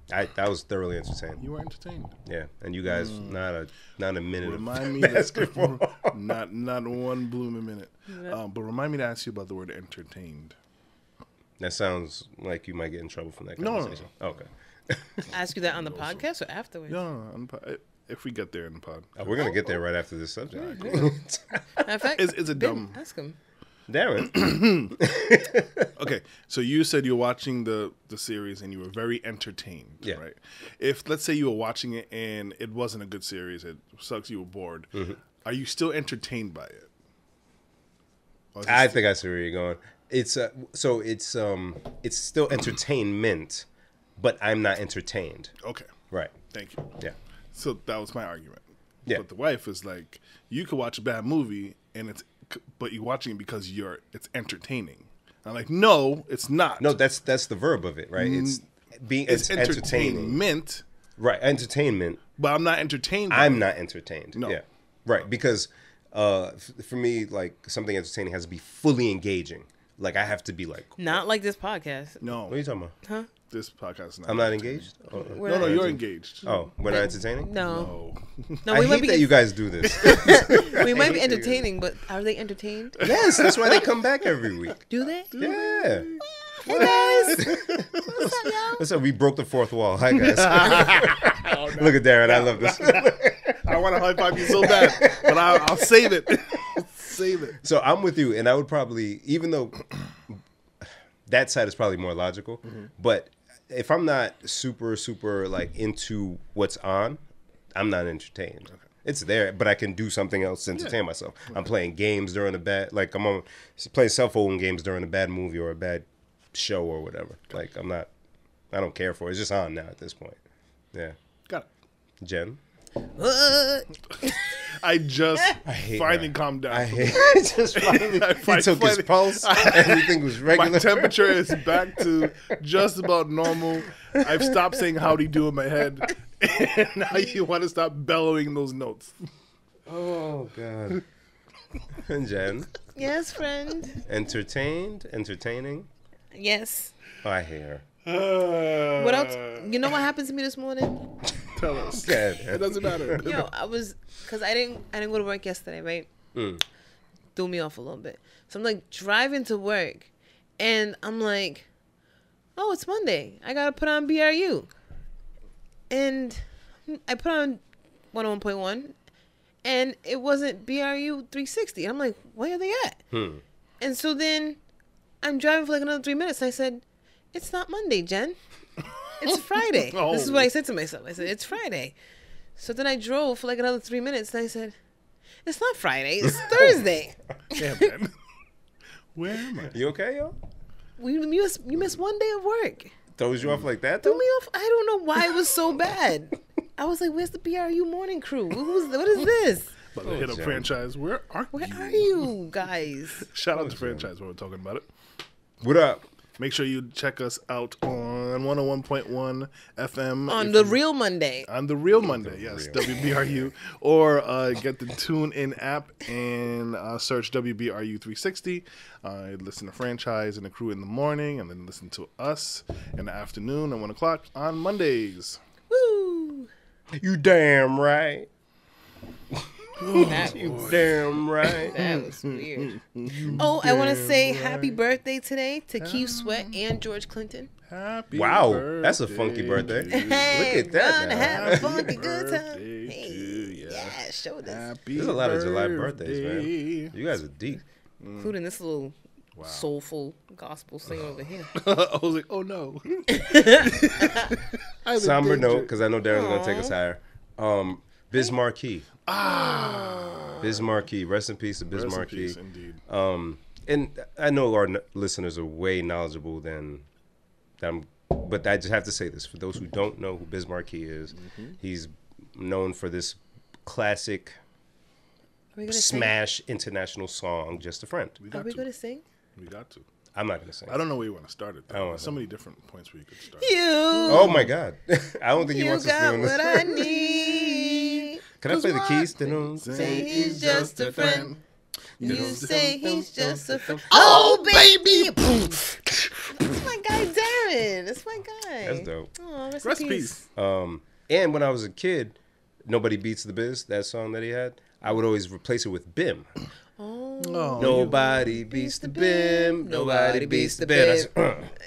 That was thoroughly entertaining. You were entertained. Yeah, and you guys not a minute Remind of me basketball. Not one blooming minute. But remind me to ask you about the word entertained. That sounds like you might get in trouble from that No. conversation. Okay. Ask you that on the podcast or afterwards? No, if we get there in the pod. Oh, we're gonna get there right after this subject. Matter of fact, It's a Ben, dumb. ask him. Darren. Okay, so you said you're watching the series and you were very entertained, Yeah. right? If, let's say you were watching it and it wasn't a good series, it sucks, you were bored, are you still entertained by it? Or is it I still- think I see where you're going. It's it's still entertainment, but I'm not entertained. Okay, Right. thank you. Yeah. So that was my argument. Yeah. But the wife is like, you could watch a bad movie but you're watching it because it's entertaining. I'm like, no, it's not. No, that's the verb of it, right? It's entertaining. entertainment, Right. Entertainment. but I'm not entertained. by I'm it. not entertained. No. Yeah. Right. Because for me, something entertaining has to be fully engaging. I have to be Not like this podcast. No, what are you talking about? Huh? this podcast is not. I'm not entertaining. engaged? Oh, We're No, not- you're engaged. oh, we're not entertaining? No. No. No, I we might hate be that you guys do this. we might be entertaining, but are they entertained? Yes, that's why they come back every week. Do they? Yeah. Hey guys. What's up, y'all? Listen, we broke the fourth wall. Hi, guys. Look at Darren. I love this. I want to high five you so bad, but I'll save it. Save it. So I'm with you, and I would probably, even though that side is probably more logical, but if I'm not super into what's on, I'm not entertained. Okay. It's there, but I can do something else to entertain myself. I'm playing games during a bad, I'm playing cell phone games during a bad movie or a bad show or whatever. I don't care for it. It's just on now at this point. Yeah. Got it. Jen? What? I just hate finally that. calmed down. I hate just finally, I he took his finally- pulse. Everything was regular. My temperature is back to just about normal. I've stopped saying howdy do in my head. And now you want to stop bellowing those notes. Oh, God. And Jen? Yes, friend. Entertaining? Yes. Oh, I hate her. What else? You know what happened to me this morning? Tell us. Good. It doesn't matter. Yo, because I didn't go to work yesterday, right? Threw me off a little bit. So I'm driving to work, and I'm like, oh, it's Monday. I gotta put on BRU, and I put on 101.1, and it wasn't BRU 360. I'm like, where are they at? And so then I'm driving for another 3 minutes, and I said, it's not Monday, Jen. It's Friday. Oh. This is what I said to myself. I said, it's Friday. So then I drove for another 3 minutes, and I said, it's not Friday. It's Thursday. Damn, man. Where am I? You okay, yo? You missed 1 day of work. Throws you off like that, Threw though? me off. I don't know why it was so bad. I was like, where's the BRU morning crew? What is this? But hit up Jam. Franchise. Where are you guys? Shout out to Franchise while we're talking about it. What up? Make sure you check us out on 101.1 FM. On the Real Monday. On the Real Monday, yes, Real. WBRU. Or get the TuneIn app and search WBRU 360. Listen to Franchise and the crew in the morning, and then listen to us in the afternoon at 1 o'clock on Mondays. Woo! You damn right. That You was, damn right. that was weird. Oh, I want to say happy birthday today to Keith Sweat and George Clinton. Happy Wow, birthday that's a funky birthday. to you. Hey, Look at that gonna now. have a funky good time. Birthday Hey, to ya. yeah, show this. Happy There's a lot of July birthdays, birthday. man. You guys are deep. Including this little soulful gospel singer over here. I was like, oh no. I'm in Somber danger. note, because I know Darren's going to take us higher. Biz Marquee. Biz Marquee. Rest in peace to Biz Rest in Marquee. peace, indeed. And I know our listeners are way knowledgeable than but I just have to say this. For those who don't know who Biz Marquee is, he's known for this classic Are we gonna smash international song, Just a Friend. We sing? Are got we to. going to sing? We got to. I'm not going to sing. I don't know where you want to start it. I don't There's so many different points where you could start. You. Oh, my God. I don't think he You wants us got doing what this. I need. Can I play the keys? Say he's just a friend. You say he's just a friend. Oh, baby! That's my guy, Darren. That's my guy. That's dope. Oh, rest Rest in in peace. peace. And when I was a kid, Nobody Beats the Biz, that song that he had, I would always replace it with Bim. Oh. Oh, Nobody beats the Bim. Nobody beats the Bim.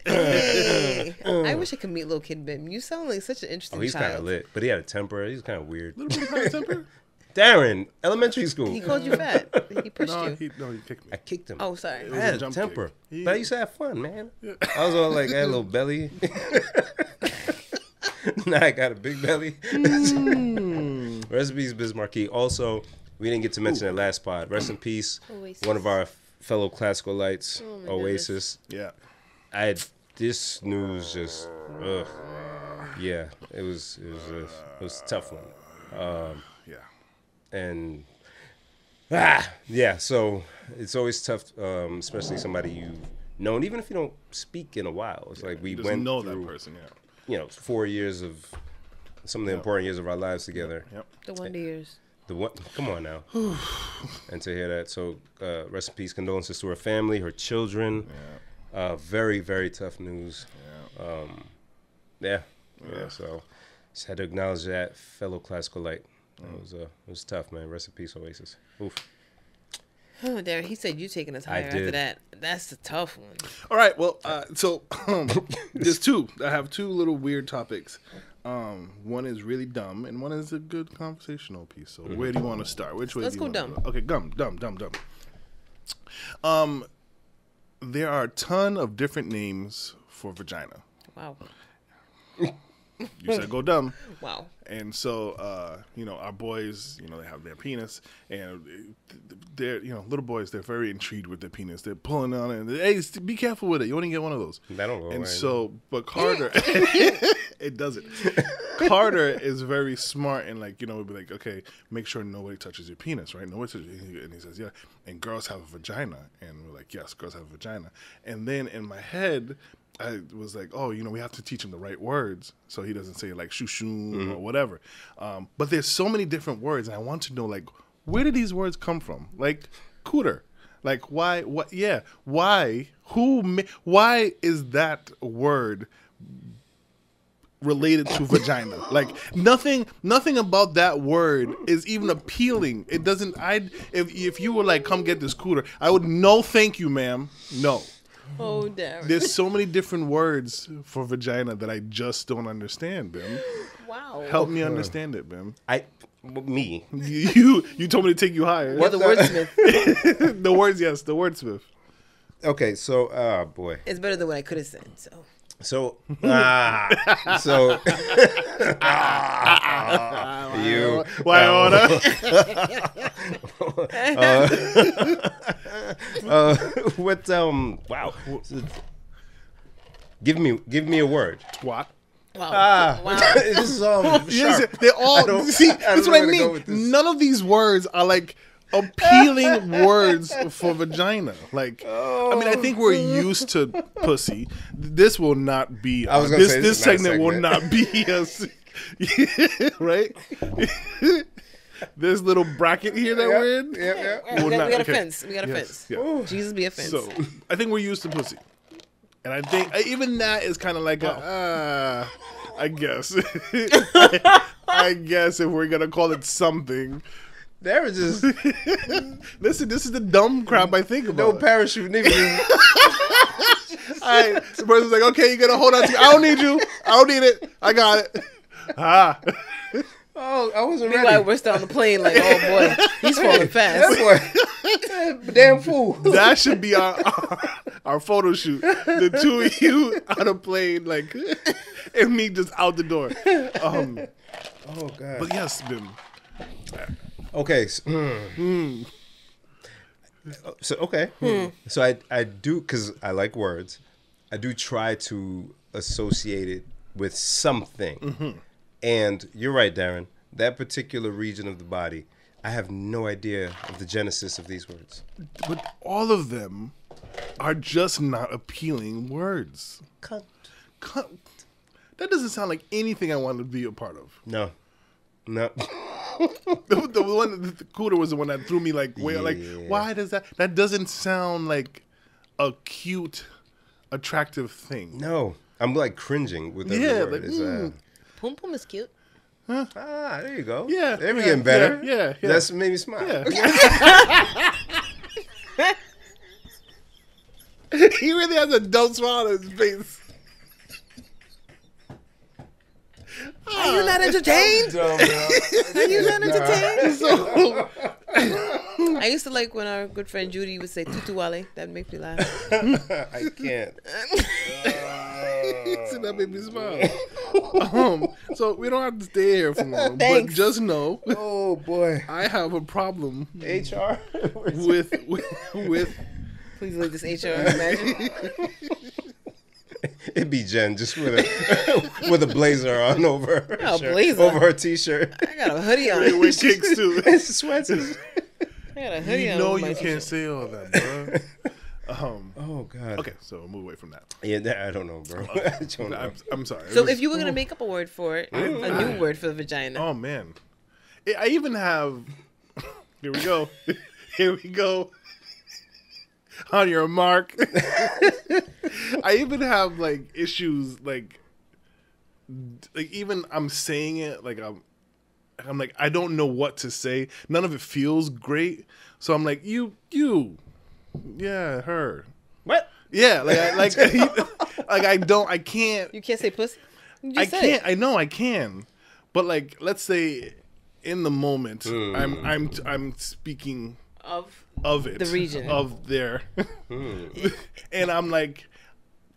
Hey. I wish I could meet little kid Bim. You sound like such an interesting Oh, he's kind child. of lit, but he had a temper. He's kind of weird. little bit of high temper? Darren, elementary school. He called you fat. He pushed No, you. he kicked me. I kicked him. Oh, sorry. I had a a jump temper. kick. But I used to have fun, man. I was all like, I had a little belly. Now I got a big belly. Rest in peace, Biz Marquee. Also, we didn't get to mention it last pod. Rest in peace, Oasis. one of our fellow classical lights, Oh, my Oasis. Yeah. I had this news just, yeah, it was a tough one. Yeah. And yeah, so it's always tough, especially somebody you've known, even if you don't speak in a while. It's like we Just went know through, that person, yeah. 4 years of some of the important years of our lives together. Yep. The Wonder Years. The what? Come on now. And to hear that, so rest in peace, condolences to her family, her children. Very, very tough news. Yeah. So just had to acknowledge that, fellow classical light. It was tough, man. Rest in peace, Oasis. Oof. Oh, Darren, he said you taking us higher after did. that. That's the tough one. All right. Well, so there's two. I have two little weird topics. One is really dumb, and one is a good conversational piece. So where do you want to start? Which way? Let's do you go wanna dumb. go? Okay, dumb. There are a ton of different names for vagina. Wow. You said go dumb. Wow. And so, our boys, they have their penis, and they're, little boys, they're very intrigued with their penis. They're pulling on it, and hey, be careful with it. You only get one of those. That don't go And away. so, but Carter, it doesn't. Carter is very smart and we'll be like, okay, make sure nobody touches your penis, right? Nobody touches it. And he says, yeah. And girls have a vagina. And we're like, yes, girls have a vagina. And then in my head, I was like, oh, we have to teach him the right words so he doesn't say like shoo or whatever. But there's so many different words, and I want to know where did these words come from? Like cooter, like why? What? Yeah, why? Why is that word related to vagina? Like nothing about that word is even appealing. It doesn't. If you were like, come get this cooter, I would no, thank you, ma'am, no. Oh, Darren. There's so many different words for vagina that I just don't understand, Bim. Wow. Help me understand it, Bim. Me. You told me to take you higher. You're the wordsmith. The words, yes, the wordsmith. Okay, so, oh boy. It's better than what I could have said. So. So, you. Why order? What? Wow. Give me a word. Twat. Wow. Wow. This is all Yes, sharp. they're all. See, don't that's know what I where to go mean. with this. None of these words are like appealing words for vagina. Like, I mean, I think we're used to pussy. This will not be. I was gonna say, this this is not a segment will not be us. Right? This little bracket here that we're in. Yeah. will We not- got a okay. fence. We got a fence. Yeah. Jesus be a fence. So I think we're used to pussy, and I think even that is kind of like I guess. I guess if we're gonna call it something. There was just Listen, this is the dumb crap I think no about. parachute neither. Alright, the person's like, okay, you gotta hold on to me. I don't need you. I don't need it. I got it. Ah. Oh, I wasn't Meanwhile, ready. we're still on the plane like, oh boy, he's falling fast. That boy, damn fool. That should be our photo shoot. The two of you on a plane, like, and me just out the door. Oh God. But yes, Bim. Okay. So okay. So I do, because I like words. I do try to associate it with something. And you're right, Darren. That particular region of the body, I have no idea of the genesis of these words. But all of them are just not appealing words. Cunt. That doesn't sound like anything I want to be a part of. No. The one, the cooter was the one that threw me like, way, like, why does that? That doesn't sound like a cute, attractive thing. No. I'm like cringing with every Yeah, word. like, It's, Pum Pum is cute. there you go. Yeah, They're yeah, getting better. yeah. That's made me smile. Yeah. He really has a dumb smile on his face. Are you not entertained? Dumb, bro. Are you not entertained? So, I used to like when our good friend Judy would say tutu wale. That makes me laugh. I can't. so that made me smile. So we don't have to stay here for long, but Thanks. just know Oh boy. I have a problem HR. with Please leave this HR. Imagine. It'd be Jen just with a blazer on over her A shirt, blazer? over her t-shirt. I got a hoodie on. with kicks too. It's sweats. I got a hoodie You on. know with my you can't t-shirt. say all that, bro. Oh God. Okay, so we'll move away from that. Yeah, I don't know, bro. I don't know. I'm sorry. So if you were gonna make up a word for it, a new word for the vagina, Oh man, I even have. Here we go. Here we go. On your mark. I even have like issues like even I'm saying it like I'm like I don't know what to say. None of it feels great. So I'm like yeah, her. What? Yeah, I can't. you can't say pussy. You I just said can't. it. I know I can, but like, let's say, in the moment, I'm speaking of it, the region. of there, and I'm like,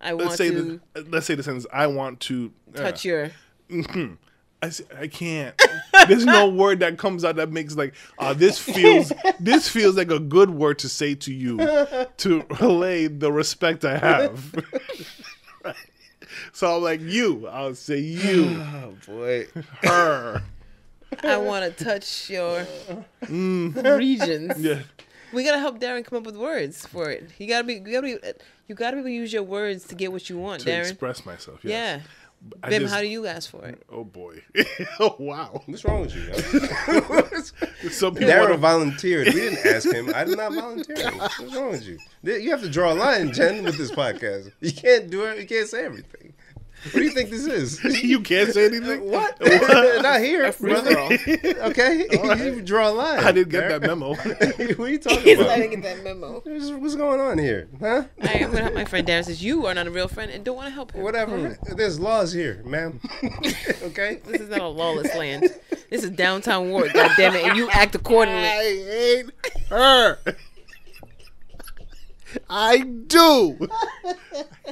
I want let's say to let's say the sentence. I want to touch your. I can't. There's no word that comes out that makes like, this feels like a good word to say to you to relay the respect I have. Right. So I'm like, I'll say you. Oh boy. Her. I want to touch your regions. Yeah. We gotta help Darren come up with words for it. You gotta be able to use your words to get what you want, To Darren. express myself. Yes. Yeah. I Bim, just- how do you ask for it? Oh boy. Oh wow. What's wrong with you? Yo? Some people Darren wanna- volunteered. We didn't ask him. I did not volunteer. What's wrong with you? You have to draw a line, Jen, with this podcast. You can't do it. You can't say everything. What do you think this is? You can't say anything. What? Not here, brother. Okay, you draw a line. I didn't get Darren. that memo. What are you talking He's about? not get that memo. What's going on here, huh? I am gonna help my friend Darren says you are not a real friend and don't want to help him. Whatever. There's laws here, ma'am. Okay. This is not a lawless land. This is downtown Warwick, goddammit, and you act accordingly. I hate her. I do.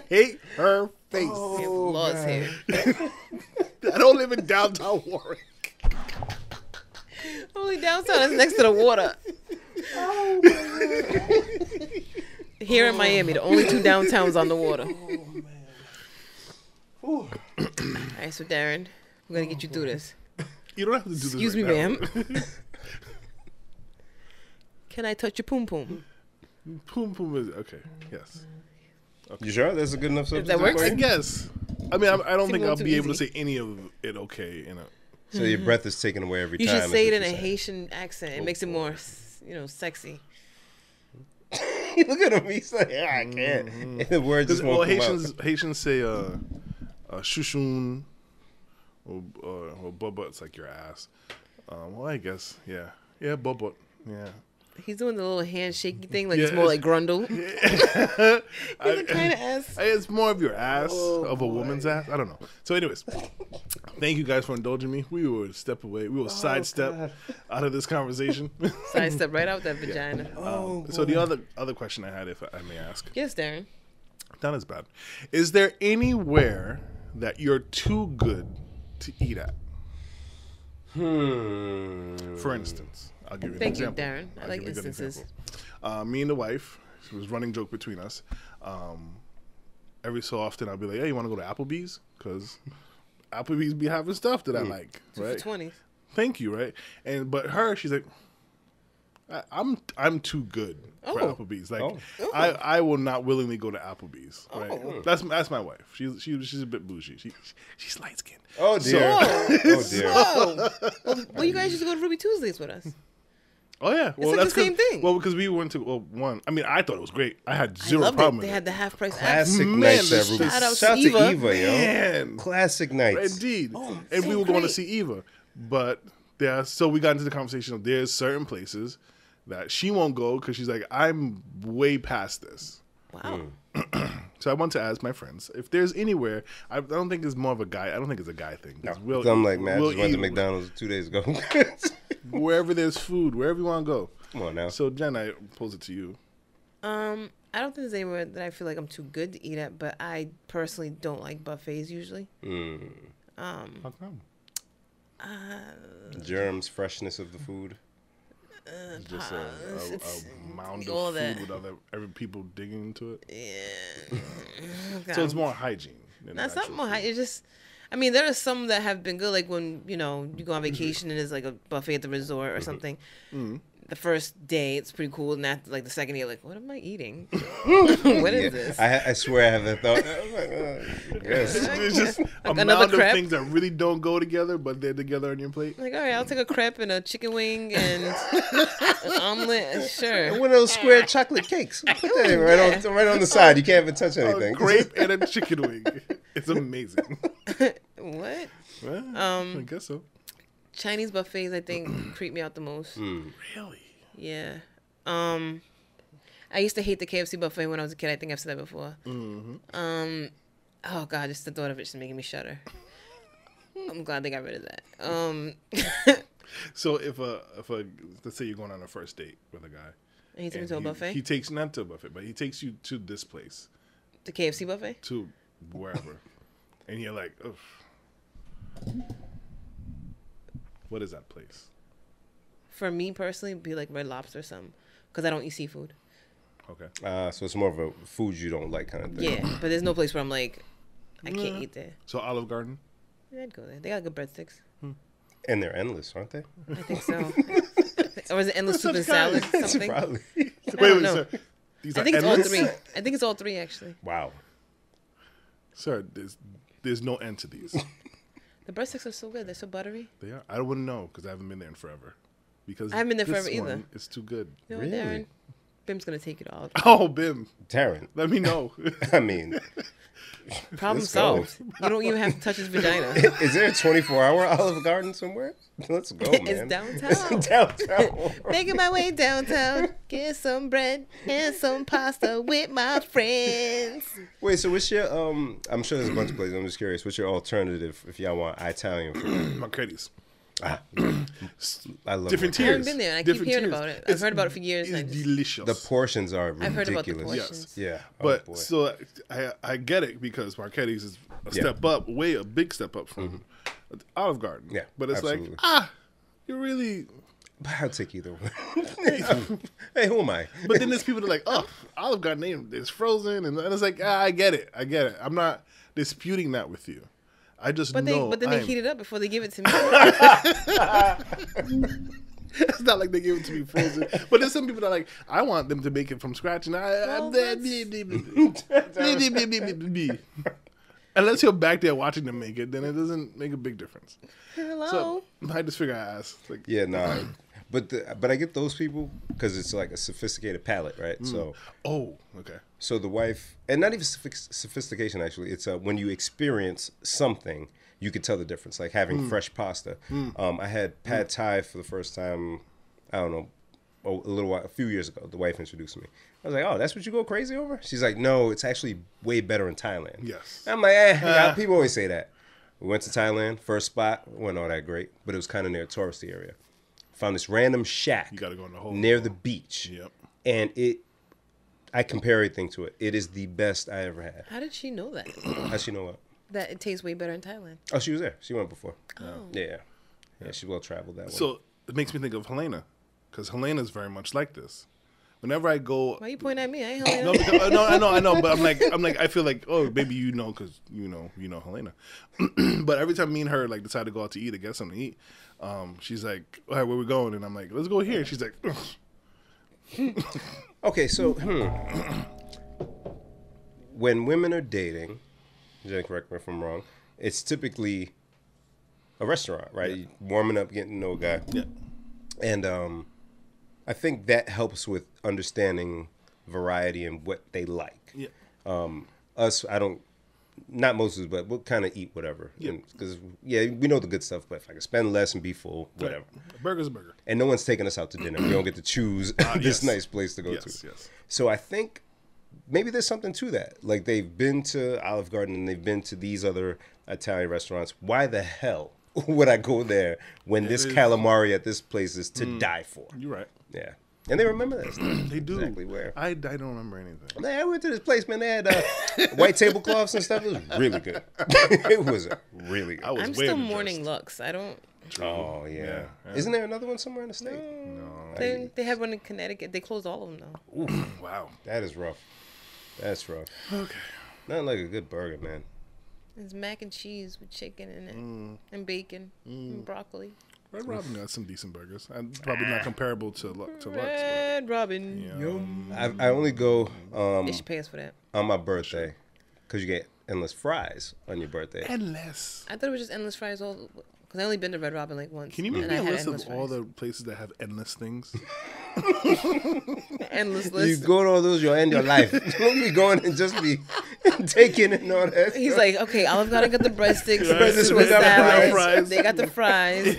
Hate her face. We have laws here. I don't live in downtown Warwick. Only downtown is next to the water. Here in Miami, the only two downtowns on the water. All right, so Darren, we're gonna get you through this. You don't have to do this. Excuse me, right ma'am. Can I touch your poom poom? Poom poom is okay. Yes. You sure that's a good enough substitute? That works? for I you? guess. I mean, I don't think Seems a I'll little be too able to easy. say any of it okay. You know. So your breath is taken away every You time. should say is it in what a you're saying. Haitian accent. It makes it more, sexy. Look at him. He's like, yeah, I can't. And the word just won't come out. Haitians say shushun or bubba. It's like your ass. Well, I guess yeah, bubba. Yeah. He's doing the little handshaky thing, like Yeah, it's more like grundle. I- kind of ass. It's more of your ass of a woman's ass. I don't know. So, anyways, thank you guys for indulging me. We will step away. We will sidestep out of this conversation. Sidestep right out that vagina. So the other question I had, if I may ask, Yes, Darren. not as bad. Is there anywhere that you're too good to eat at? For instance, I'll give you an Thank you, example. Darren. I I'll like give you a good instances. example. Me and the wife, it was a running joke between us. Every so often, I'll be like, "Hey, you want to go to Applebee's?" Because Applebee's be having stuff that I like, right? For 20s. Thank you, right? But she's like, I'm too good for Oh. Applebee's. Like, I will not willingly go to Applebee's. Right? Oh. That's my wife. She's a bit bougie. She's light skinned. Oh dear. Oh dear. Oh, well, you guys used to go to Ruby Tuesdays with us. Oh yeah, well like the that's 'cause- same thing. Well, because we went to one. I mean, I thought it was great. I had I zero loved problem it. They with had it. the half price Classic Man, nights let's at Ruby. shout out to Shout out to Eva. Eva, yo. Man, Classic nights. indeed. Oh, And we so were going to great. see Eva, but so we got into the conversation of there's certain places that she won't go because she's like, I'm way past this. Wow. So I want to ask my friends if there's anywhere. I don't think it's more of a guy. I don't think it's a guy thing. No, 'Cause I'm like, man, I we'll just went to eat McDonald's 2 days ago. wherever there's food, wherever you want to go. Come on now. So Jen, I pose it to you. I don't think there's anywhere that I feel like I'm too good to eat at, but I personally don't like buffets usually. How come? Germs, freshness of the food. It's just a mound of all food that. with every people digging into it. Yeah. So it's more hygiene. Than That's not actual more food. high. It's just, I mean, there are some that have been good, like when you go on vacation and there's like a buffet at the resort or something. The first day it's pretty cool, and after like the second day, you're like, what am I eating? What is this? I swear I have that thought. I was like, yes. It's just a another mound of crepe? things that really don't go together, but they're together on your plate. Like, all right, I'll take a crepe and a chicken wing and an omelet. Sure. One of those square chocolate cakes. Put that right on the side. You can't even touch anything. A grape and a chicken wing. It's amazing. What? Well, I guess so. Chinese buffets, I think, creep me out the most. Really? Yeah. I used to hate the KFC buffet when I was a kid. I think I've said that before. Oh God, just the thought of it is making me shudder. I'm glad they got rid of that. So if a let's say you're going on a first date with a guy, And he took me and to a buffet. He takes not to a buffet, but he takes you to this place, The KFC buffet. to wherever, and you're like, ugh. What is that place? For me personally, it'd be like Red Lobster or something, because I don't eat seafood. Okay. So it's more of a food you don't like kind of thing. Yeah, but there's no place where I'm like, I can't eat there. So Olive Garden. Yeah, I'd go there. They got good breadsticks. And they're endless, aren't they? I think so. Or is it endless soup and salad? Something. I Probably. don't know. Sir. These I are think it's all endless? three. I think it's all three actually. Wow. Sir, there's no end to these. The breadsticks are so good. They're so buttery. They are. I wouldn't know because I haven't been there in forever. Because I haven't been there this forever either. one is too good. You know, Really? Darren, Bim's gonna take it all. Oh, Bim, Taryn. let me know. I mean, Problem Let's go. solved. You don't even have to touch his vagina. is there a 24-hour Olive Garden somewhere? Let's go, man. It's downtown. Downtown. Making my way downtown, get some bread and some pasta with my friends. Wait, so what's your I'm sure there's a bunch of places. I'm just curious. What's your alternative if y'all want Italian food? Marchetti's. I love Different it. I haven't tiers. been there, and I keep Different hearing tiers. about it. I've heard about it for years. It's and I just- delicious. The portions are I've heard about the ridiculous. portions. Yeah. But oh, boy. so I get it because Marchetti's is a step up, a big step up from Olive Garden. Yeah, but it's absolutely. like you really. I'll take either one. Hey, who am I? But then there's people that are like, oh, Olive Garden, it's frozen, and it's like I get it. I'm not. disputing that with you. I just But know. then they heat it up before they give it to me. It's not like they give it to me frozen. But there's some people that are like, I want them to make it from scratch, and unless you're back there watching them make it, then it doesn't make a big difference. Hello. So I just figure I ask. Like, Yeah, nah. But I get those people because it's like a sophisticated palate, right? So okay. So the wife, and not even sophistication actually. It's when you experience something, you can tell the difference. Like having fresh pasta. I had pad thai for the first time. I don't know, a few years ago. The wife introduced me. I was like, oh, that's what you go crazy over? She's like, no, it's actually way better in Thailand. Yes. I'm like, yeah, people always say that. We went to Thailand, first spot, wasn't all that great, but it was kind of near a touristy area. Found this random shack You got to go in the hole. near the beach. Yep. And I compare everything to it. It is the best I ever had. How did she know that? How'd she know what? That it tastes way better in Thailand. Oh, she was there. She went before. Oh. Yeah, she's well traveled that way. So it makes me think of Helena, because Helena is very much like this. Whenever I go, Why you pointing at me? I ain't no, Helena. because, I know, but I'm like, I feel like, oh, maybe you know, because you know Helena. But every time me and her like decide to go out to eat or get something to eat, she's like, all right, where we going? And I'm like, let's go here. She's like, Okay, so when women are dating, Jen, correct me if I'm wrong, it's typically a restaurant, right? Yeah. Warming up, getting to know a guy. yeah, And I think that helps with understanding variety and what they like. yeah, Us, not most of us, but we'll kind of eat whatever. Yeah. Because, we know the good stuff, but if I can spend less and be full, whatever. A burger's a burger. And no one's taking us out to dinner. We don't get to choose this yes. nice place to go Yes, to. yes. So I think maybe there's something to that. Like they've been to Olive Garden and they've been to these other Italian restaurants. Why the hell would I go there when this calamari at this place is to die for? You're right. Yeah. And they remember that stuff. They do. Exactly where. I don't remember anything. Man, I went to this place, man. They had white tablecloths and stuff. It was really good. It was really good. I was I'm way still underdressed. mourning Lux. I don't. Oh, yeah. Yeah. Isn't there another one somewhere in the state? No. They had one in Connecticut. They closed all of them though. Wow. That is rough. That's rough. Okay. Nothing like a good burger, man. It's mac and cheese with chicken in it and bacon and broccoli. Red Robin got some decent burgers. And probably not comparable to Lux. But, Red Robin. I only go They should pay us for that. on my birthday because you get endless fries on your birthday. endless. I thought it was just endless fries all. Because I only been to Red Robin like once. Can you make and me I a had list of endless all fries. the places that have endless things? endless You list? go to all those, you'll end your life. Don't be going and just be taking and all that. He's like, okay, Olive Garden got the breadsticks, Right. Swiss We got salads. fries. They got the fries.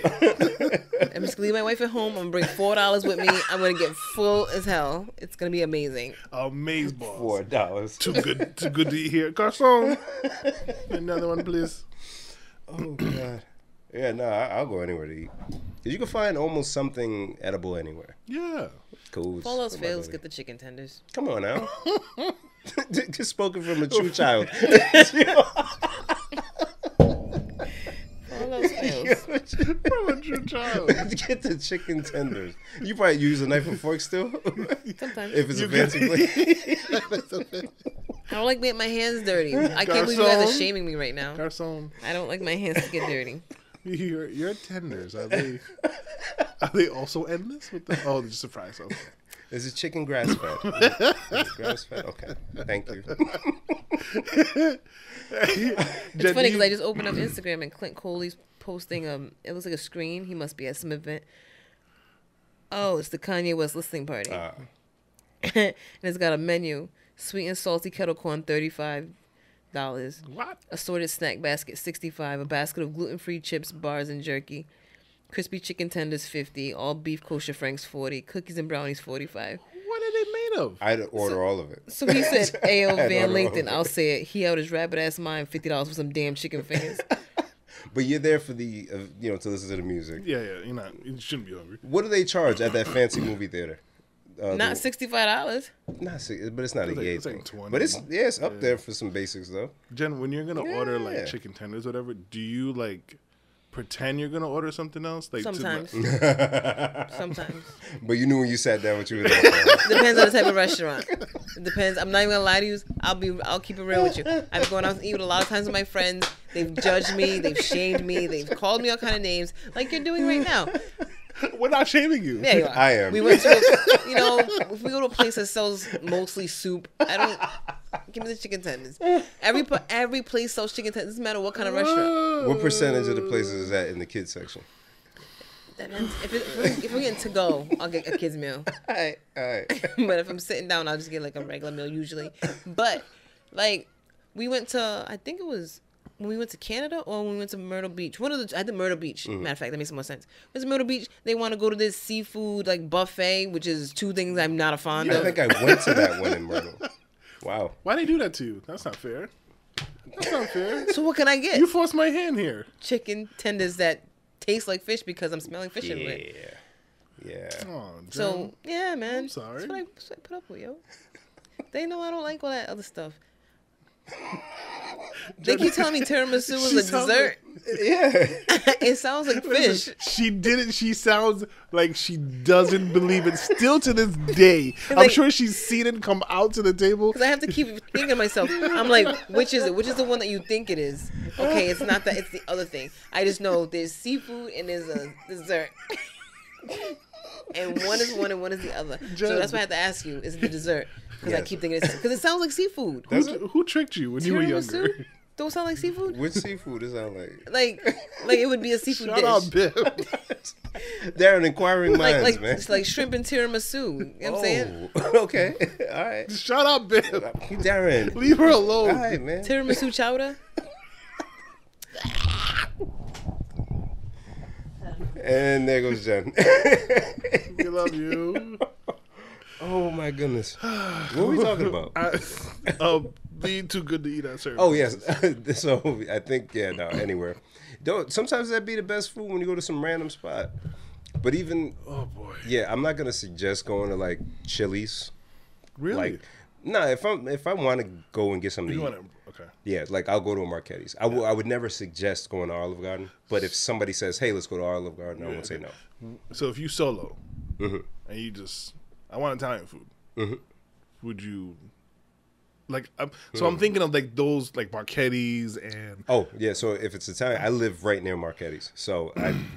I'm just gonna leave my wife at home. I'm gonna bring $4 with me. I'm gonna get full as hell. It's gonna be amazing. Amaze balls. $4. Too good to eat here. Garçon. Another one, please. Oh God. Yeah, no, I'll go anywhere to eat. 'Cause you can find almost something edible anywhere. Yeah. Cool. If all else fails, get the chicken tenders. Come on now. Just spoken from a true child. All else fails. From a true child. Get the chicken tenders. You probably use a knife and fork still. Sometimes. If it's a fancy plate. I don't like getting my hands dirty. I can't believe you guys are Garçon. shaming me right now. Garçon. I don't like my hands to get dirty. Your tenders, are they also endless? With they're just a fry sauce. Is it chicken grass fed? Is it grass fed? Okay. Thank you. It's funny because I just opened up Instagram and Clint Coley's posting it looks like a screen. He must be at some event. Oh, it's the Kanye West listening party. And it's got a menu. Sweet and salty kettle corn, $35. What? Assorted snack basket, $65. A basket of gluten-free chips, bars, and jerky. Crispy chicken tenders, $50. All beef kosher franks, $40. Cookies and brownies, $45. What are they made of? I'd order all of it. So he said, Ayo, I'd Van order all of Lathan, it. I'll say it. He out his rabbit ass mind, $50 for some damn chicken fingers. But you're there for the, to listen to the music. Yeah. You shouldn't be hungry. What do they charge at that fancy movie theater? Not $65. But it's not a It's yay like thing. 20. But it's up there for some basics though. Jen, when you're gonna order Yeah. like chicken tenders, or whatever, do you like pretend you're gonna order something else? Like Sometimes. Sometimes. But you knew when you sat down what you were there. Depends on the type of restaurant. It depends. I'm not even gonna lie to you. I'll keep it real with you. I've been going out to eat with a lot of times with my friends. They've judged me. They've shamed me. They've called me all kind of names, like you're doing right now. We're not shaming you. Yeah, you are. I am. We went to, if we go to a place that sells mostly soup, I don't. Give me the chicken tenders. Every place sells chicken tenders. Doesn't matter what kind of restaurant. What percentage of the places is that in the kids section? If we're getting to go, I'll get a kid's meal. All right. But if I'm sitting down, I'll just get like a regular meal usually. But like we went to, I think it was when we went to Canada or when we went to Myrtle Beach. I did Myrtle Beach. Matter of fact, that makes more sense. It was Myrtle Beach. They want to go to this seafood like buffet, which is two things I'm not a fond of. I think I went to that one in Myrtle. Wow. Why they do that to you? That's not fair. That's not fair. So what can I get? You forced my hand here. Chicken tenders that taste like fish because I'm smelling fish in it. Yeah. Oh, Jen. So yeah, man. I'm sorry. That's what I put up with, yo. They know I don't like all that other stuff. They keep telling me tiramisu is a dessert. Yeah. It sounds like fish. She didn't. She sounds like she doesn't believe it. Still to this day, I'm Like- sure she's seen it come out to the table. Because I have to keep thinking to myself. I'm like, which is it? Which is the one that you think it is? Okay, it's not that. It's the other thing. I just know there's seafood and there's a dessert. And one is one and one is the other. So that's why I have to ask you, is it the dessert? Because I keep thinking it's... Because it sounds like seafood. Who tricked you when you were younger? Tiramisu? Don't sound like seafood? Which seafood does that like? Like it would be a seafood Shut dish. up, Bill. They're an inquiring minds, like man. it's like shrimp and tiramisu. You know what I'm saying? Okay. All right. Shut up, Bill. Darren. Leave her alone. All right, man. Tiramisu chowder? And there goes Jen. We love you. Oh, my goodness. What are we talking about? Being too good to eat at service. Oh, yes. So I think, anywhere. Sometimes that'd be the best food when you go to some random spot. But even, Oh, boy. yeah, I'm not going to suggest going to, like, Chili's. Really? Like, no, if I want to go and get something You to eat, want to... Okay. yeah, like I'll go to a Marquette's. I would never suggest going to Olive Garden, but if somebody says, "Hey, let's go to Olive Garden," I won't say no. So if you solo Mhm. and you just... I want Italian food. Mhm. Would you... Like, I'm thinking of like those like Marchetti's and... Oh yeah, so if it's Italian, I live right near Marquette's, so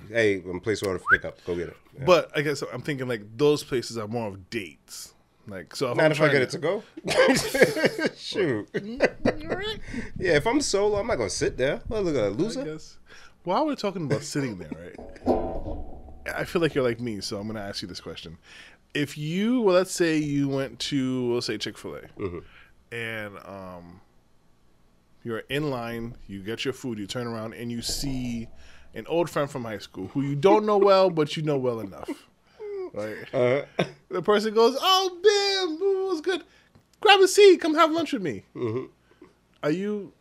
hey, when place order for pickup, go get it. Yeah. But I guess I'm thinking like those places are more of dates. Like, so Not if I get it to go. Shoot. Yeah, if I'm solo, I'm not gonna sit there. Well, look at a I loser. guess. While we're talking about sitting there, right? I feel like you're like me, so I'm going to ask you this question. If you, well, let's say you went to, let's say Chick-fil-A, and you're in line, you get your food, you turn around, and you see an old friend from high school who you don't know well, but you know well enough. Right? The person goes, "Oh, Bim, it was good. Grab a seat, come have lunch with me." Are you...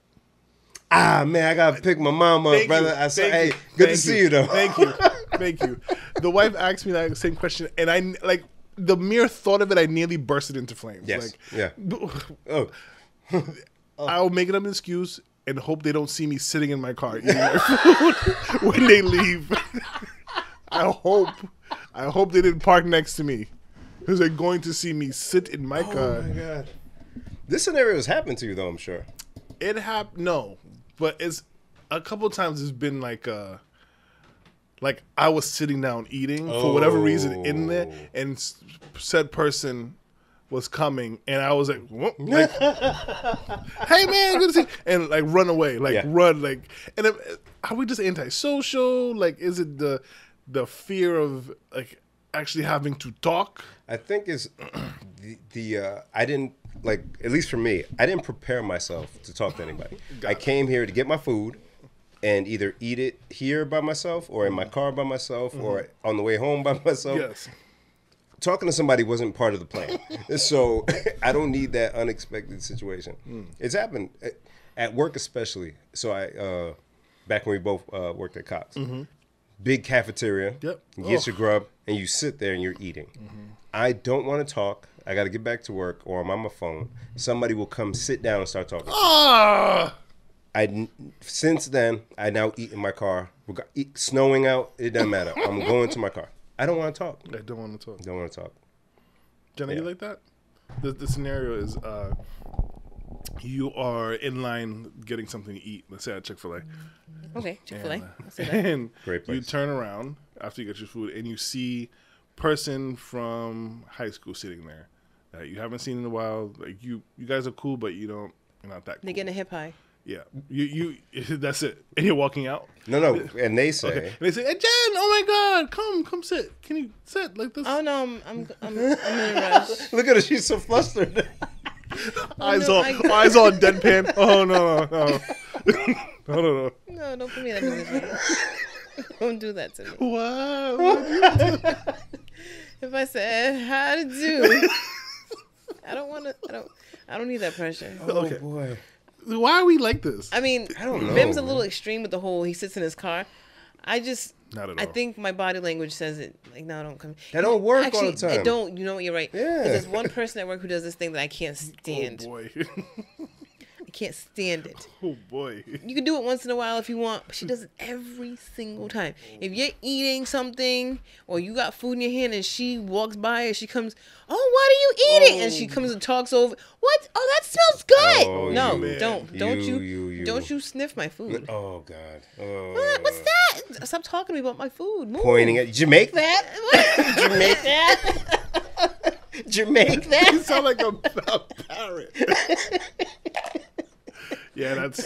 Ah man, I gotta pick my mom up, brother. I said, hey, good to see you though. Thank you. Thank you. The wife asked me that same question, and I like the mere thought of it, I nearly bursted into flames. Yes. Like, Oh. I'll make it an excuse and hope they don't see me sitting in my car eating their food when they leave. I hope they didn't park next to me because they're going to see me sit in my car. Oh my god. This scenario has happened to you though, I'm sure. It happened. No, but it's a couple of times. It's been like I was sitting down eating for whatever reason in there, and said person was coming, and I was like, "Whoop," like "Hey man, good to see you," and like run away, like run, like. And are we just antisocial? Like, is it the fear of like actually having to talk? I think it's I didn't, like, at least for me, I didn't prepare myself to talk to anybody. I came here to get my food and either eat it here by myself or in my car by myself or on the way home by myself. Yes. Talking to somebody wasn't part of the plan. So I don't need that unexpected situation. It's happened at work especially. So I back when we both worked at Cox. Big cafeteria. Yep. You get your grub and you sit there and you're eating. I don't want to talk. I got to get back to work or I'm on my phone. Somebody will come sit down and start talking. Ah. Since then, I now eat in my car. Snowing out, it doesn't matter. I'm going to my car. I don't want to talk. I don't want to talk. Don't want to talk. Jenna, you like that? The scenario is you are in line getting something to eat. Let's say at Chick-fil-A. Okay, Chick-fil-A. And, I'll say that. and Great place. you turn around after you get your food and you see person from high school sitting there that you haven't seen in a while. Like you guys are cool, but you're not that cool. They're getting a hip high. Yeah, you that's it. And you're walking out. No, and they say, Okay. And they say, "Hey, Jen, oh my God, come sit. Can you sit like this?" Oh no, I'm in a rush. "Look at her, she's so flustered." Eyes no, on deadpan. Oh no. No. No, don't put me in that position. Don't do that to me. What? If I said how to do, I don't need that pressure. Okay. boy. Why are we like this? I mean, I don't know, Bim's a man. little extreme with the whole he sits in his car. Not at all. I think my body language says it. Like, no, don't come. That don't work Actually, all the time. It don't. You know what? You're right. Yeah. 'Cause there's one person at work who does this thing that I can't stand. Oh boy. I can't stand it. Oh boy. You can do it once in a while if you want, but she does it every single time. If you're eating something or you got food in your hand and she walks by and she comes, "Oh, what are you eating?" And she comes and talks over. "What? Oh, that smells good." Oh, No, you. don't You. you sniff my food. Oh God. Oh. What's that? Stop talking to me about my food. Move. Pointing at. Did you make that? What? Did you make that? Did you make You that? sound like a parrot. Yeah, that's.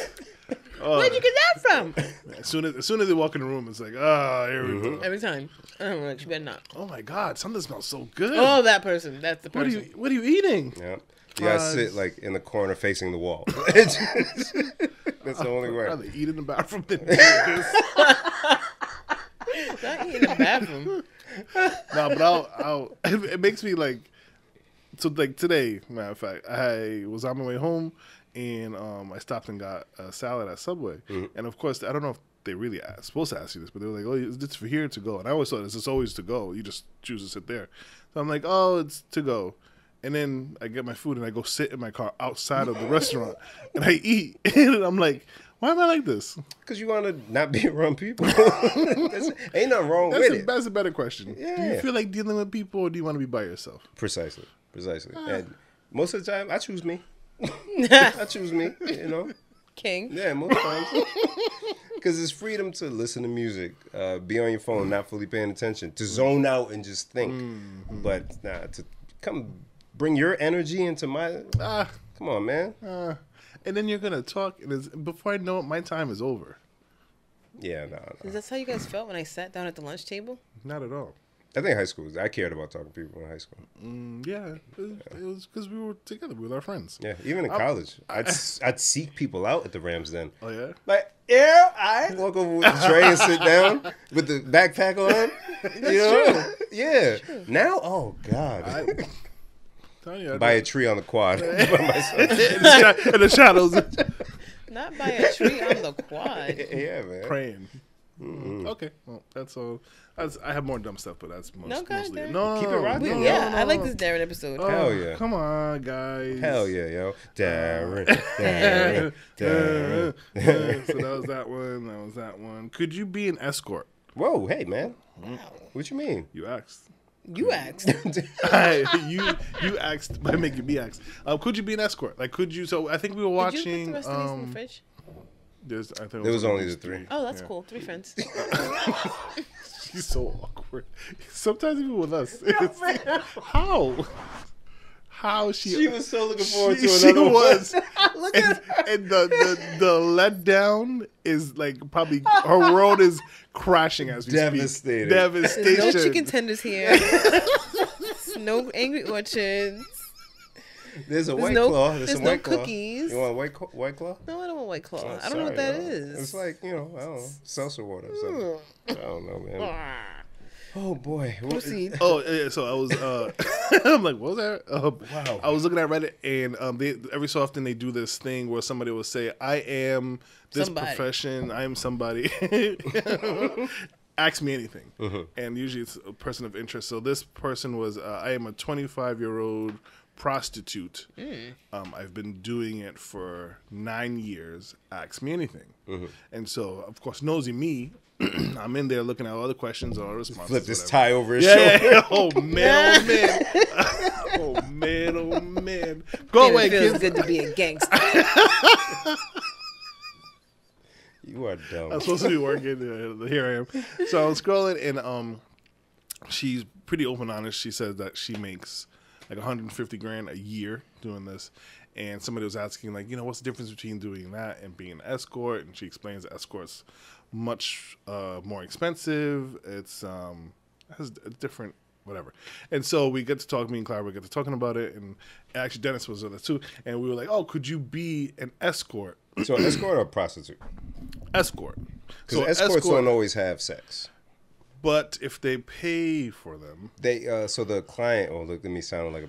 Where'd you get that from? As soon as they walk in the room, it's like, here we go. Every time. I'm like, you better not. Oh my God, something smells so good. Oh, that person. That's the what person. are you eating? Yeah. You gotta sit like in the corner facing the wall. That's the only way. I'd rather eat in the bathroom than do this. Not eating in the bathroom. No, but I'll. It makes me like. So like today, matter of fact, I was on my way home, and I stopped and got a salad at Subway, and of course I don't know if they really supposed to ask you this, but they were like, "Oh, it's for here to go," and I always thought it's always to go. You just choose to sit there. So I'm like, "Oh, it's to go," and then I get my food and I go sit in my car outside of the restaurant and I eat, and I'm like, "Why am I like this?" Because you want to not be around people. Ain't nothing wrong with it. That's a better question. Do you Yeah. feel like dealing with people, or do you want to be by yourself? Precisely. And most of the time, I choose me. I choose me, you know. King. Yeah, most times. Because it's freedom to listen to music, be on your phone, not fully paying attention, to zone out and just think. But to come bring your energy into my... come on, man. And then you're gonna talk, and before I know it, my time is over. Yeah, no. Is that how you guys felt when I sat down at the lunch table? Not at all. I think high school, I cared about talking to people in high school. Yeah, it was because we were together with our friends. Yeah, even in college. I'd seek people out at the Rams then. Oh yeah. Like, yeah, I walk over with the tray and sit down with the backpack on. You know? Yeah. Now, oh God. By a tree on the quad. By myself. in the shadows. Not by a tree on the quad. Yeah, man. Praying. Okay, well, that's all. I have more dumb stuff, but that's mostly Darren. it. No, Keep it rocking. Yeah, I like this Darren episode. Hell yeah. Come on, guys. Hell yeah, yo. Darren. So that was that one. Could you be an escort? Whoa, hey, man. What you mean? You asked. You asked. You asked by making me ask. Could you be an escort? Like, could you? So I think we were watching. Did you put the rest of these in the fridge? I think There was only the three. Oh, that's cool. 3 friends. She's so awkward. Sometimes even with us. How she was so looking forward to she another was. one. Look at her. And the letdown is like probably her world is crashing as we Devastated. speak. Devastation. There's no chicken tenders here. No Angry Orchards. There's a There's White no- Claw. there's Some no White Claw. cookies. You want White Claw? No, I don't want White Claw. Oh, I don't know what that sorry, is. It's like, I don't know, seltzer water or something. I don't know, man. Oh, boy. Proceed. Oh, yeah, so I was, I'm like, what was that? Wow. I was looking at Reddit, and they, every so often they do this thing where somebody will say, I am this Somebody. profession, I am somebody. Ask me anything. And usually it's a person of interest. So this person was, I am a 25-year-old prostitute. I've been doing it for 9 years. Ask me anything. And so, of course, nosy me, I'm in there looking at all the questions or responses. Flip this whatever. tie over his shoulder. Yeah. Oh man, oh man. Oh man, oh man. Go away, It feels kids. good to be a gangster. You are dumb. I'm supposed to be working. Here I am. So I'm scrolling, and she's pretty open honest. She says that she makes like 150 grand a year doing this. And somebody was asking, like, what's the difference between doing that and being an escort? And she explains that escort's much more expensive. It's has a different whatever. And so we get to talk, me and Clara, we get to talking about it. And actually Dennis was with us too. And we were like, oh, could you be an escort? So escort or prostitute? Escort. Because escorts don't always have sex. But if they pay for them, They so the client. Oh, look at me sounding like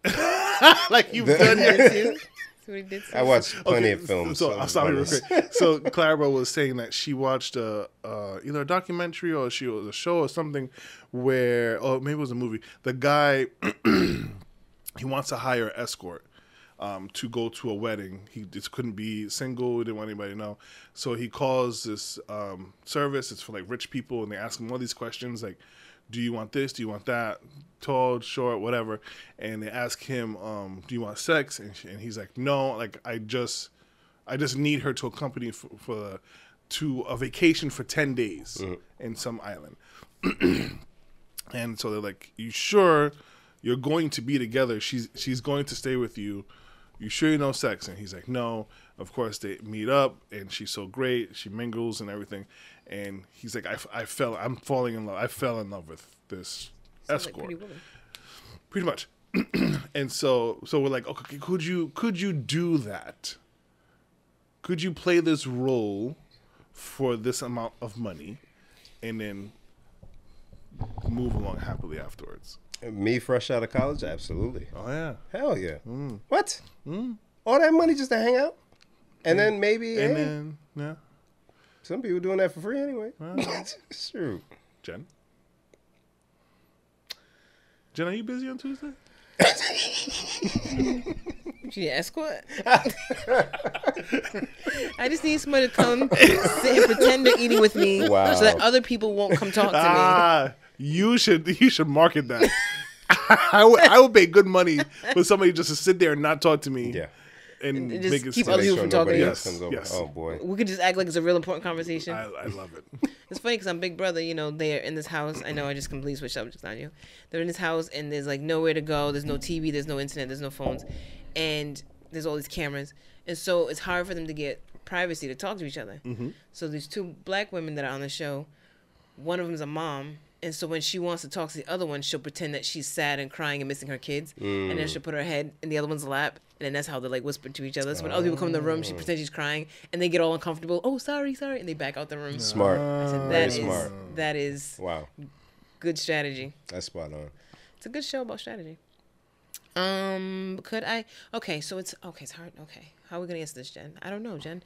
a. like you've done your. See what he did? I watched plenty of films. So I'll stop you real quick. So Clara was saying that she watched either a documentary or she was a show or something where, or maybe it was a movie. The guy he wants to hire an escort. To go to a wedding. He just couldn't be single. He didn't want anybody to know. So he calls this service. It's for like rich people, and they ask him all these questions like, do you want this? Do you want that? Tall, short, whatever. And they ask him, do you want sex? And he's like, no. Like I just need her to accompany to a vacation for 10 days in some island. And so they're like, you sure you're going to be together? She's going to stay with you. You sure you know sex? And he's like, no. Of course, they meet up, and she's so great. She mingles and everything. And he's like, I'm falling in love. I fell in love with this escort. Like Pretty much. And so we're like, okay, could you do that? Could you play this role for this amount of money, and then move along happily afterwards? Me fresh out of college? Absolutely. Oh yeah. Hell yeah. What? All that money just to hang out? And then maybe And then yeah. some people doing that for free anyway. Sure. Jen, are you busy on Tuesday? She an escort? I just need somebody to come sit and pretend they're eating with me, Wow. so that other people won't come talk to me. You should market that. I would pay good money for somebody just to sit there and not talk to me. Yeah. And Just make it keep seem- other people from talking to you. else comes over. Yes. Oh boy. We could just act like it's a real important conversation. I love it. It's funny because I'm Big Brother, they're in this house. I know I just completely switched subjects on you. They're in this house and there's like nowhere to go. There's no TV, there's no internet, there's no phones. And there's all these cameras. And so it's hard for them to get privacy to talk to each other. So there's two black women that are on the show. One of them's a mom. And so when she wants to talk to the other one, she'll pretend that she's sad and crying and missing her kids. And then she'll put her head in the other one's lap. And then that's how they like whisper to each other. So when other people come in the room, she pretends she's crying. And they get all uncomfortable. Oh, sorry. And they back out the room. Smart. I said, Very that is smart. That is Wow. good strategy. That's spot on. It's a good show about strategy. Could I? Okay, so it's hard. Okay, how are we gonna answer this, Jen? I don't know, Jen.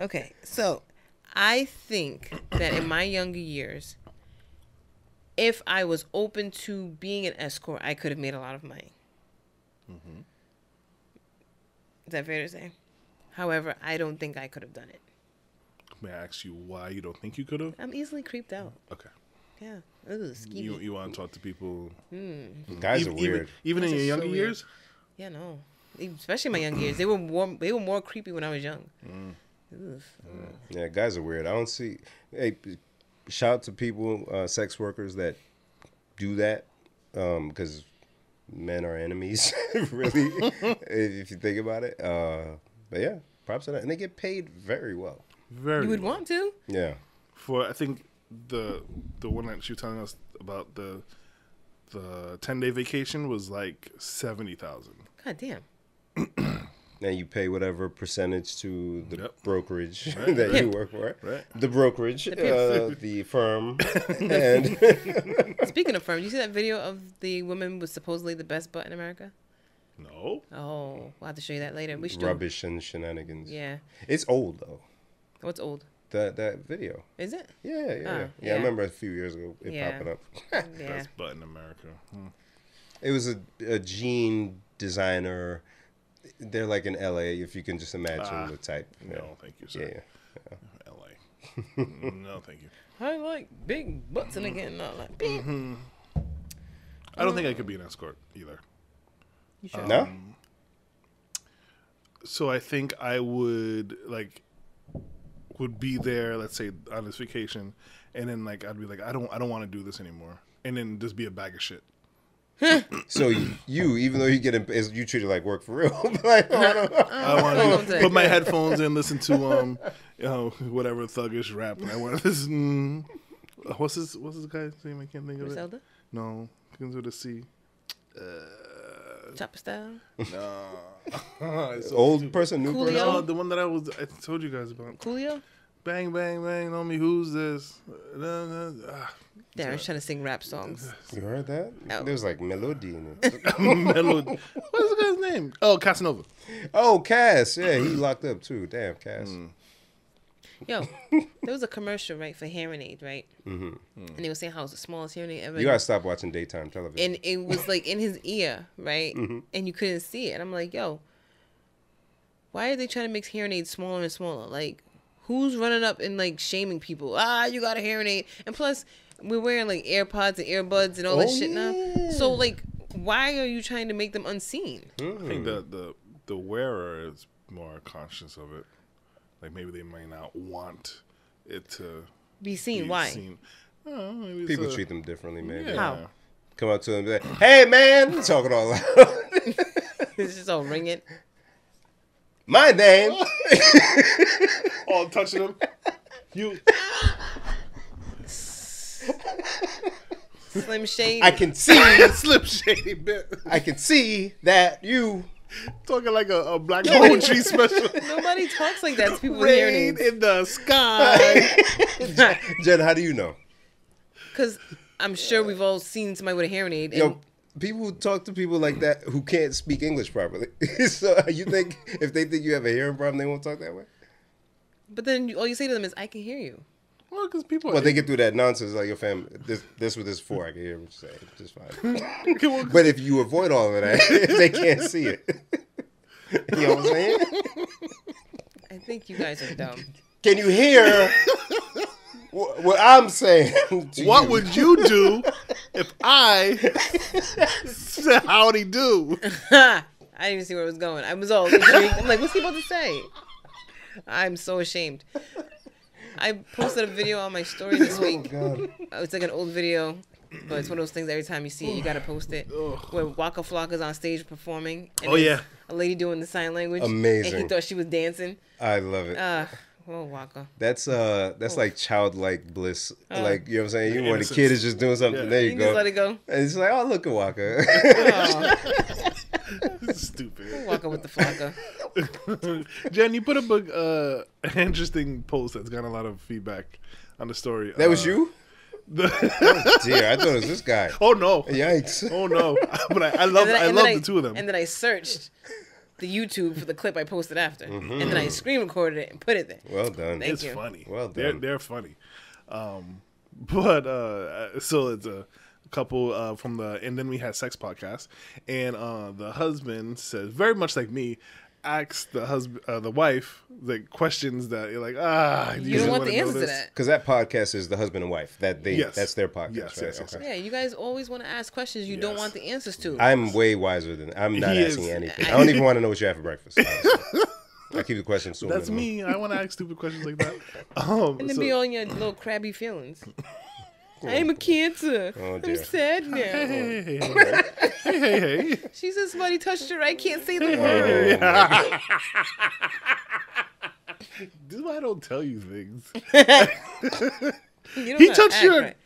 Okay, so I think that in my younger years, if I was open to being an escort, I could have made a lot of money. Is that fair to say? However, I don't think I could have done it. May I ask you why you don't think you could have? I'm easily creeped out. Okay. Yeah. Ooh, skeevy. You want to talk to people? Guys are weird. Even in Guys your are younger so weird. years? Yeah, no. Especially in my young years. They were more creepy when I was young. Ugh. Yeah, guys are weird. I don't see. Hey, shout out to people, sex workers that do that, because men are enemies, really, if you think about it. But yeah, props to that, and they get paid very well. Very. You would well. want to? Yeah. For I think the one that she was telling us about the 10-day vacation was like 70,000. God damn. And you pay whatever percentage to the Yep. brokerage Right. that Pimp. you work for. Right. The brokerage, pimp. the firm, and Speaking of firm, you see that video of the woman with supposedly the best butt in America? No. Oh, we'll have to show you that later. We should. rubbish and shenanigans. Yeah. It's old though. What's old? that video. Is it? Yeah. yeah. I remember a few years ago it popping up. Yeah. Best butt in America. It was a jean designer. They're like in LA, if you can just imagine the type. No, thank you, sir. Yeah. LA. No, thank you. I like big butts and again not like big. I don't think I could be an escort either. You sure? No? So I think I would be there, let's say on this vacation, and then like I'd be like, I don't want to do this anymore, and then just be a bag of shit. So you, even though you get you treat it like work for real. Like, I want to put my headphones in, listen to whatever thuggish rap, and I want to listen. What's this guy's name? I can't think of Griselda? it. No, begins with a C. Chopper style? No. It's so old stupid. person, new Coolio? person. No, the one that I told you guys about. Coolio? Bang, bang, bang on me. Who's this? Darren's trying to sing rap songs. You heard that? Oh. There's like melody in it. Melody. What's the guy's name? Oh, Casanova. Oh, Cass. Yeah, he locked up too. Damn, Cass. Yo, there was a commercial, right, for hearing aid, right? Mm-hmm. And they were saying how it's the smallest hearing aid ever. You gotta stop watching daytime television. And it was like in his ear, right? And you couldn't see it. And I'm like, yo, why are they trying to make hearing aids smaller and smaller? Like, who's running up and like shaming people? You got a hearing aid. And plus, we're wearing like AirPods and earbuds and all that shit now. So like, why are you trying to make them unseen? I think the wearer is more conscious of it. Like maybe they might not want it to Be seen. be Why? seen. I don't know, maybe it's People treat them differently, maybe. Yeah. How? Come up to them and be like, hey, man. Talking all loud. It's just all ringing. My name. Oh, touching them. You. Slim Shady. I can see. Slim Shady bit. I can see that you. Talking like a black poetry special. Nobody talks like that to people with hearing Rain aids. in the sky. Jen, how do you know? Because I'm sure we've all seen somebody with a hearing aid. And Yo, people talk to people like that who can't speak English properly. So you think if they think you have a hearing problem, they won't talk that way? But then all you say to them is, I can hear you. Well, because people. Well, they get through that nonsense like, your fam, this what this is for. I can hear what you're saying. Just fine. But if you avoid all of that, they can't see it. You know what I'm saying? I think you guys are dumb. Can you hear what I'm saying? What would you do if I said howdy do? I didn't even see where it was going. I was all intrigued. I'm like, what's he about to say? I'm so ashamed. I posted a video on my story this week. God. It's like an old video, but it's one of those things every time you see it, you gotta post it. Where Waka Flocka's on stage performing. And there's a lady doing the sign language. Amazing. And he thought she was dancing. I love it. Oh, Waka. That's like childlike bliss. Like, you know what I'm saying? Even when the Innocence. kid is just doing something, Yeah. there you You go. just let it go. And it's like, oh, look at Waka. Oh, Stupid. Waka with the Flocka. Jen, you put up an interesting post that's got a lot of feedback on the story. That was you? Dear, I thought it was this guy. Oh no! Yikes. Oh no! But I love the two of them. And then I searched the YouTube for the clip I posted after, and then I screen recorded it and put it there. Well done. Thank It's you. funny. Well done. They're funny. So it's a couple from the And Then We Had Sex podcast, and the husband says, very much like me, asks the wife the questions that you're like, You don't want the wanna know answer to this? that. Because that podcast is the husband and wife. Yes. That's their podcast, Yes, right? yes. Okay. Yeah, you guys always want to ask questions you don't Yes. want the answers to. I'm way wiser than I'm not He asking is. anything. I don't even want to know what you have for breakfast. honestly. I keep the questions so That's minimal. me. I want to ask stupid questions like that. and then be all in your little crabby feelings. I'm a cancer. Oh, dear. I'm sad now. hey. She said somebody touched her. I can't say the Oh, word. This is why I don't tell you things. You don't He gotta touched act your- right.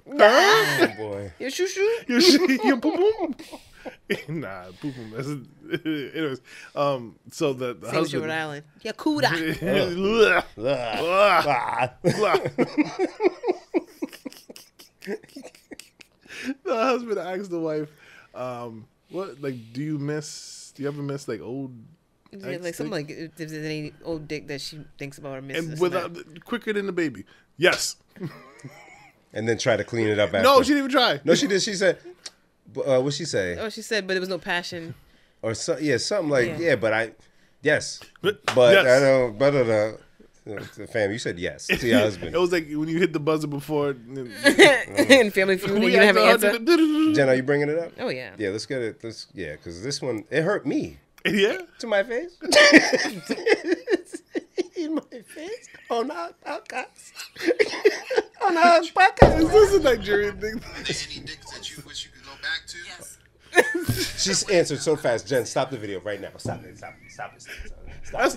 oh, boy. Your shoo shoo? Your boom boom. Nah, boom boom. Anyways, so the Same with your husband. Rhode Island. Yakuda. The husband asks the wife, "What do you ever miss like old Yeah, like something like if there's any old dick that she thinks about or misses. And without quicker than the baby. Yes. And then try to clean it up after. No, she didn't even try. No, she did. She said, what'd she say? Oh, she said, but there was no passion. Or something like, yes. But Yes. I don't, the fam, you said yes to your husband. It was like when you hit the buzzer before. In Family Feud, and you didn't have an answer. Jen, are you bringing it up? Oh, yeah. Yeah, let's get it. Because this one, it hurt me. Yeah. To my face. In my face. On our podcast. On our podcast. Is this a Nigerian thing? Are there any dicks that you wish you could go back to? Yes. She's answered so fast. Jen, stop the video right now. Stop it.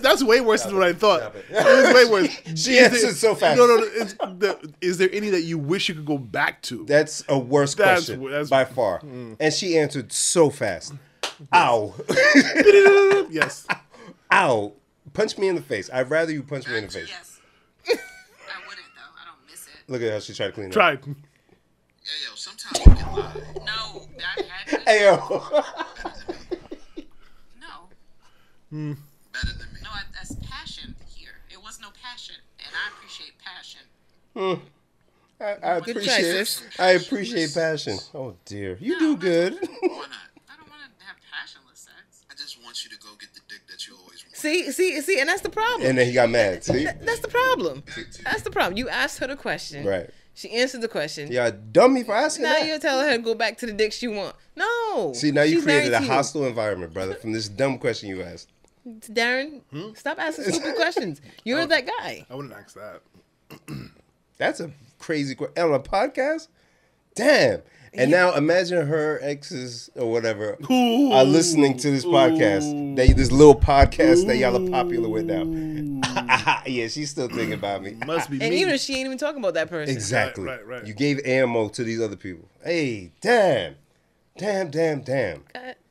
That's way worse than what I thought. Stop it. It was way worse. She answered so fast. No. Is there any that you wish you could go back to? That's a worse question by far. And she answered so fast. Ow. Yes. Ow. Punch me in the face. I'd rather you punch me in the face. Yes. I wouldn't though. I don't miss it. Look at how she tried to clean it up. Tried. Yeah, yo, sometimes you can lie. No, I've had this. Hey, yo. No. Better than me. No, that's passion here. It was no passion, and I appreciate passion. I Good appreciate choice, sis. I appreciate passion. Oh, dear. You do good. Why not? I don't want to have passionless sex. I just want you to go get the dick that you always want. See, and that's the problem. And then he got mad. See? That's the problem. That's the problem. You asked her the question. Right. She answered the question. Yeah, dummy for asking Now that. you're telling her to go back to the dicks you want. No. See, now you She's created a married to you. hostile environment, brother, from this dumb question you asked. Darren, stop asking stupid questions. You're that guy. I wouldn't ask that. That's a crazy question. On a podcast? Damn. And now imagine her exes or whatever are listening to this podcast. This little podcast that y'all are popular with now. Yeah, she's still thinking about me. Must be And me. even if she ain't even talking about that person. Exactly. Right. You gave ammo to these other people. Hey, damn. Damn. Go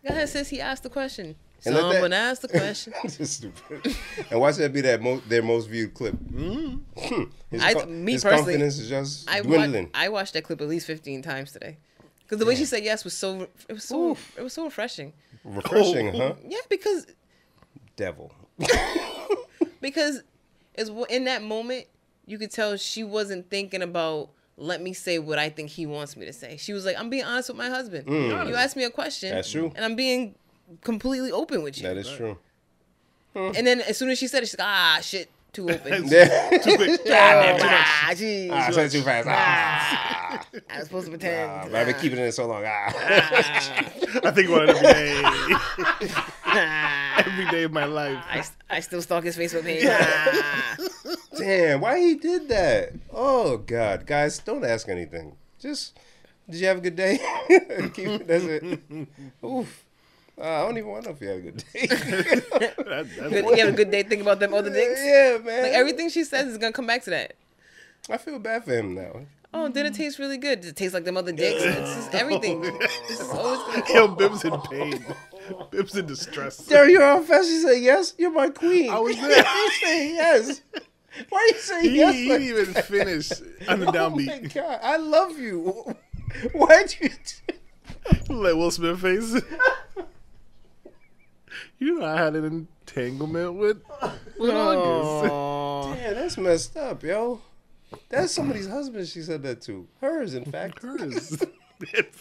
ahead, sis. He asked the question. And let that- Someone asked the question. Just stupid. And watch that be their most viewed clip. Me His personally, confidence is just dwindling. I watched that clip at least 15 times today. Because the way she said yes was so refreshing. Refreshing, huh? Yeah, because Devil. it's in that moment you could tell she wasn't thinking about let me say what I think he wants me to say. She was like, I'm being honest with my husband. You asked me a question. That's true. And I'm being completely open with you. That is true. And then as soon as she said it, she's like, shit, too open. Yeah. Too quick. Jeez. I said it too fast. I was supposed to pretend. But I've been keeping it in so long. I think about it every day. Every day of my life. I still stalk his Facebook page. Damn, why he did that? Oh, God. Guys, don't ask anything. Just, did you have a good day? That's it. Oof. I don't even want to know if you had a good day. You have a good day thinking about them other dicks? Yeah, man. Like everything she says is going to come back to that. I feel bad for him now. Oh, dinner tastes really good. Does it taste like them other dicks? It's just everything. It's just always gonna... Yo, Bib's in pain. Bib's in distress. There you're all fast. You say yes. You're my queen. I was there. You say yes. Why are you saying He yes? didn't even finish on the Oh my downbeat. God, I love you. Why'd you? Like Will Smith face. You know I had an entanglement with August. Damn, that's messed up, yo. That's somebody's husband. She said that to. Hers, in fact. Hers.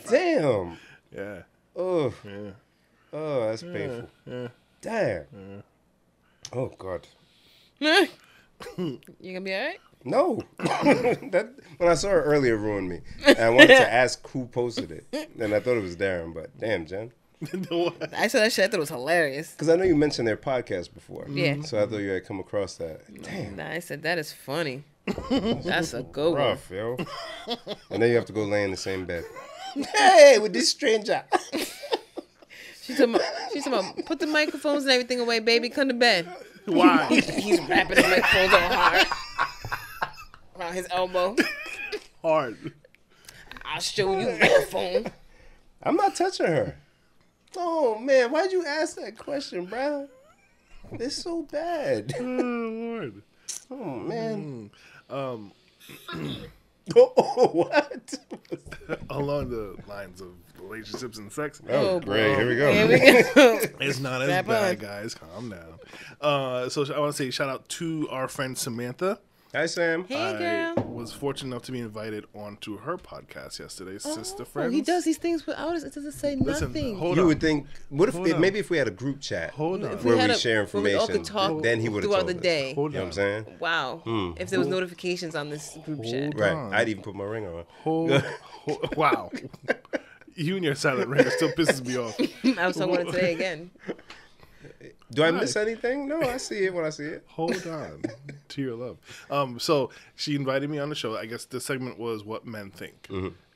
Damn. Yeah. Oh. Yeah. Oh, that's painful. Yeah. Damn. Oh God. You gonna be all right? No. That when I saw her earlier ruined me. And I wanted to ask who posted it, and I thought it was Darren. But damn, Jen. I saw that shit. I thought it was hilarious. Because I know you mentioned their podcast before. Yeah. So I thought you had come across that. Damn. Nah, I said that is funny. That's a good one. Rough, yo. And then you have to go lay in the same bed. Hey, with this stranger. She's talking about, put the microphones and everything away, baby. Come to bed. Why? He's wrapping his microphones all hard around his elbow. Hard. I'll show you the microphone. I'm not touching her. Oh, man. Why'd you ask that question, bro? It's so bad. Oh, Lord. Oh, man. What? Along the lines of relationships and sex. Oh, great. Here we go. Here we go. It's not as Strap bad, on. guys. Calm down. So I want to say shout out to our friend Samantha. Hi, Sam. Hey, I girl. was fortunate enough to be invited onto her podcast yesterday, Sister Oh, Friends. he does these things without us. It doesn't say Listen, nothing. hold You on. would think, what if Hold on. maybe if we had a group chat Hold on. If where had we a- share where we all information, could talk then he would have throughout told the us. day. Hold You know on. what I'm saying? Wow. If there was notifications on this group chat. Right. on. I'd even put my ring on. Wow. You and your silent ringer still pisses me off. I was talking about it today again. Do I miss anything? No, I see it when I see it. Hold on to your love. So she invited me on the show. I guess the segment was what men think.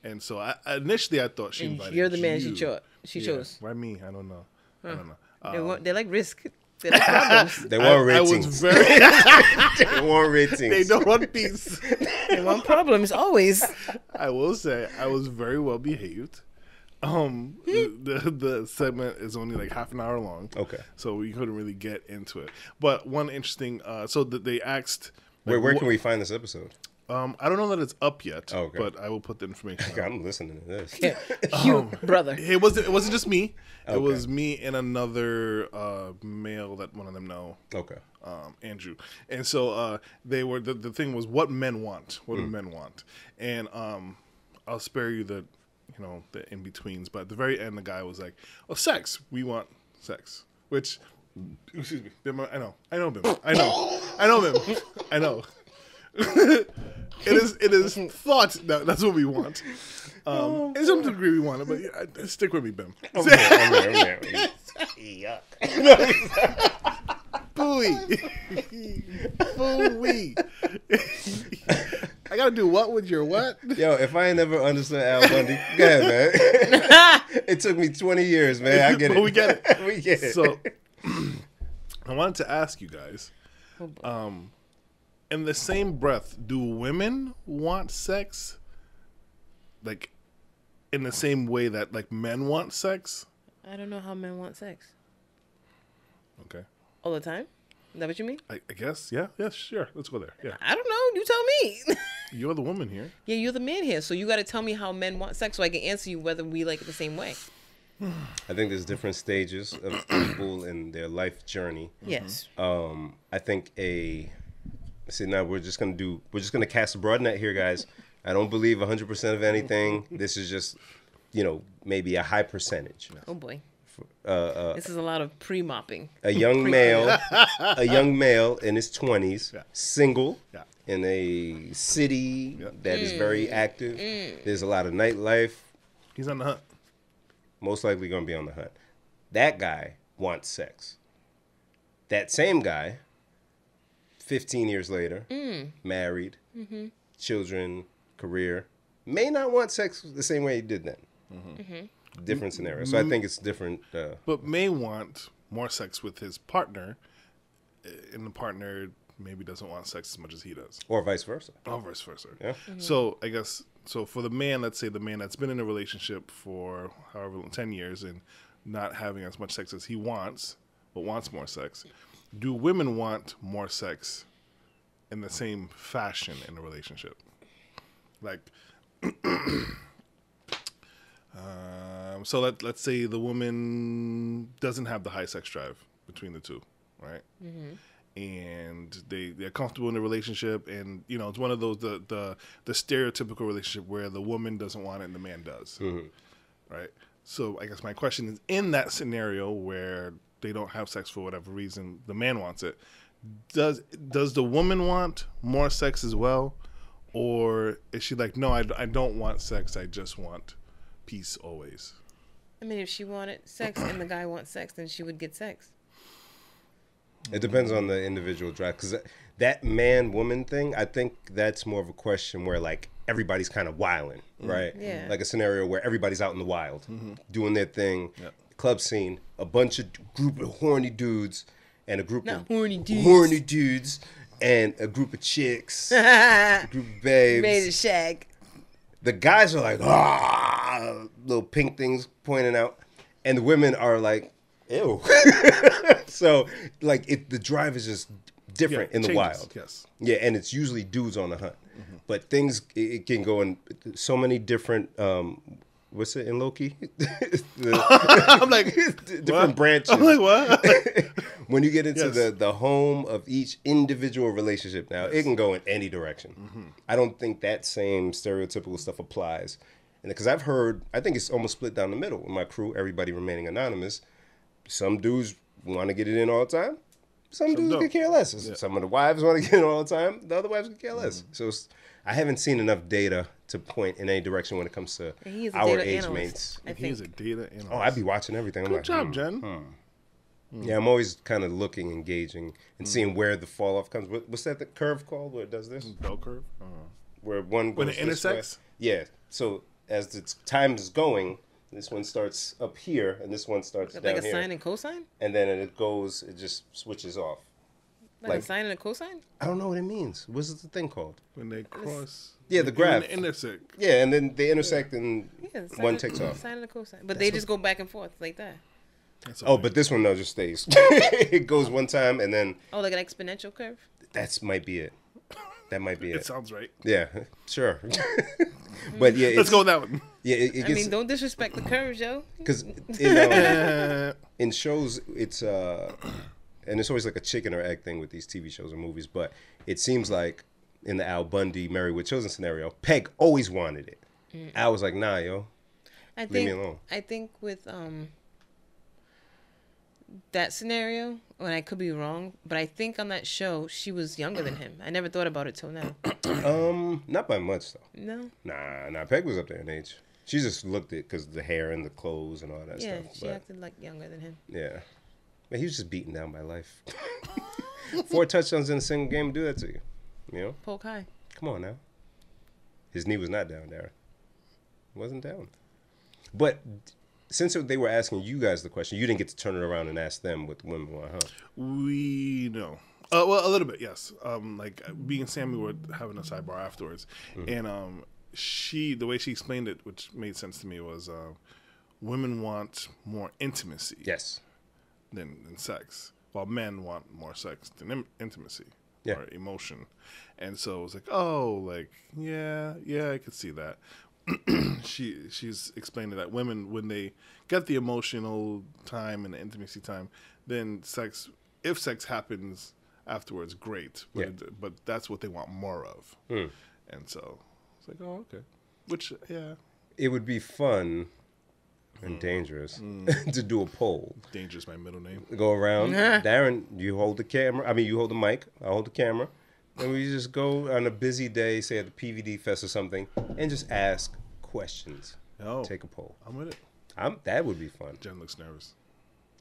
And so initially I thought she And invited you're the man you. she Yeah. chose. Why me? I don't know. I don't know. They like risk. They like problems. They want I ratings. was very. They want ratings. They don't want peace. They want problems always. I will say I was very well behaved. The segment is only like half an hour long. Okay. So we couldn't really get into it. But one interesting. So that they asked. Wait, like, where can we find this episode? I don't know that it's up yet. Oh, okay. But I will put the information. Okay, up. I'm listening to this. You, brother. It wasn't just me. It Okay. was me and another male that one of them know. Okay. Andrew. And so they were the thing was what men want. What do men want? And I'll spare you the the in betweens, but at the very end the guy was like, "Oh, sex. We want sex." Which excuse me. Bim, I know Bim. I know Bim. I know. It is thought that that's what we want. In some degree we want it, but yeah, stick with me, Bim. I'm there. Yuck. Booey. Booey. I gotta do what with your what? Yo, if I ain't never understood Al Bundy, go ahead, man. It took me 20 years, man. I get it. But we get it. We get it. So I wanted to ask you guys, in the same breath, do women want sex like in the same way that like men want sex? I don't know how men want sex. Okay. All the time? Is that what you mean? I guess, yeah, sure. Let's go there. Yeah. I don't know. You tell me. You're the woman here. Yeah, you're the man here. So you got to tell me how men want sex so I can answer you whether we like it the same way. I think there's different stages of people in their life journey. Yes. I think now we're just gonna cast a broad net here, guys. I don't believe 100% of anything. This is just, maybe a high percentage. Oh, boy. This is a lot of pre-mopping. A young male in his 20s, Yeah. single, Yeah. in a city that is very active. There's a lot of nightlife. He's on the hunt. Most likely going to be on the hunt. That guy wants sex. That same guy, 15 years later, married, children, career, may not want sex the same way he did then. Different scenario. So I think it's different. But may want more sex with his partner, and the partner maybe doesn't want sex as much as he does. Or vice versa. Or vice versa. Yeah. So I guess for the man, let's say the man that's been in a relationship for however 10 years and not having as much sex as he wants, but wants more sex, do women want more sex in the same fashion in a relationship? Like, so let's say the woman doesn't have the high sex drive between the two, right? And they're comfortable in the relationship, and it's one of those the stereotypical relationship where the woman doesn't want it and the man does, right? So I guess my question is, in that scenario where they don't have sex for whatever reason, the man wants it, does the woman want more sex as well, or is she like, no, I don't want sex, I just want peace always? I mean, if she wanted sex and the guy wants sex, then she would get sex. It depends on the individual drive, because that man-woman thing, I think that's more of a question where, like, everybody's kind of wilding, right? Yeah. Like a scenario where everybody's out in the wild, doing their thing, club scene, a bunch of group of horny dudes, and a group of horny dudes, and a group of chicks, a group of babes. Ready to shag. The guys are like, little pink things pointing out, and the women are like, ew. So, like, the drive is just different in the changes, wild. yes. Yeah, and it's usually dudes on the hunt. But things it can go in so many different. What's it in Loki? I'm like, different what? branches. I'm like, what? When you get into Yes. the home of each individual relationship, now it can go in any direction. I don't think that same stereotypical stuff applies, and because I've heard, I think it's almost split down the middle. In my crew, everybody remaining anonymous. Some dudes want to get it in all the time. Some dudes don't. could care less. Some of the wives want to get it all the time. The other wives could care less. So I haven't seen enough data to point in any direction when it comes to He is a our data age analyst, mates. I think. He's a data analyst. Oh, I'd be watching everything. I'm Good like, job, Jen. Yeah, I'm always kind of looking, engaging, and seeing where the fall off comes. What's that? The curve called where it does this? Bell curve. Where one goes When it this way? intersects? Yeah. So as the time is going, this one starts up here, and this one starts down Like a here, sine and cosine? and then it goes. It just switches off. Like a sine and a cosine? I don't know what it means. What's the thing called? When they cross. Yeah, the when graph. they intersect. Yeah, and then they intersect, and Yeah, one takes off. Sine and a cosine. But they just go back and forth like that. That's Oh, but this one no, just stays. It goes one time, and then Oh, like an exponential curve? that's might be it. That might be it it. sounds right. Yeah, sure. But yeah, Let's go with that one. Yeah, it I gets mean, don't disrespect the curves, yo. because in shows it's and it's always like a chicken or egg thing with these TV shows or movies. But it seems like in the Al Bundy Married with Children scenario, Peg always wanted it. Al was like, nah, yo, I me alone. think with that scenario, and I could be wrong, but I think on that show she was younger than him. I never thought about it till now. Not by much though. No. Nah, Peg was up there in age. She just looked it because the hair and the clothes and all that Yeah, stuff. she But acted like younger than him. yeah, man, he was just beaten down by life. 4 touchdowns in a single game do that to you. You know, Poke high. come on now. His knee was not down, Darren. It wasn't down. But since they were asking you guys the question, you didn't get to turn it around and ask them what the women want, huh? We know. Well, a little bit, yes. Like me and Sammy were having a sidebar afterwards, and the way she explained it, which made sense to me, was women want more intimacy, Yes. than sex, while men want more sex than intimacy Yeah. or emotion. And so it was like, oh, like yeah, I could see that. She's explained that women, when they get the emotional time and the intimacy time, then if sex happens afterwards, great. But, but that's what they want more of. And so it's like, oh, okay. Which, yeah. It would be fun and dangerous to do a poll. Dangerous, my middle name. Go around. Darren, you hold the camera. I mean, you hold the mic. I hold the camera. And we just go on a busy day, say at the PVD Fest or something, and just ask questions. Oh, Take a poll. I'm with it. That would be fun. Jen looks nervous.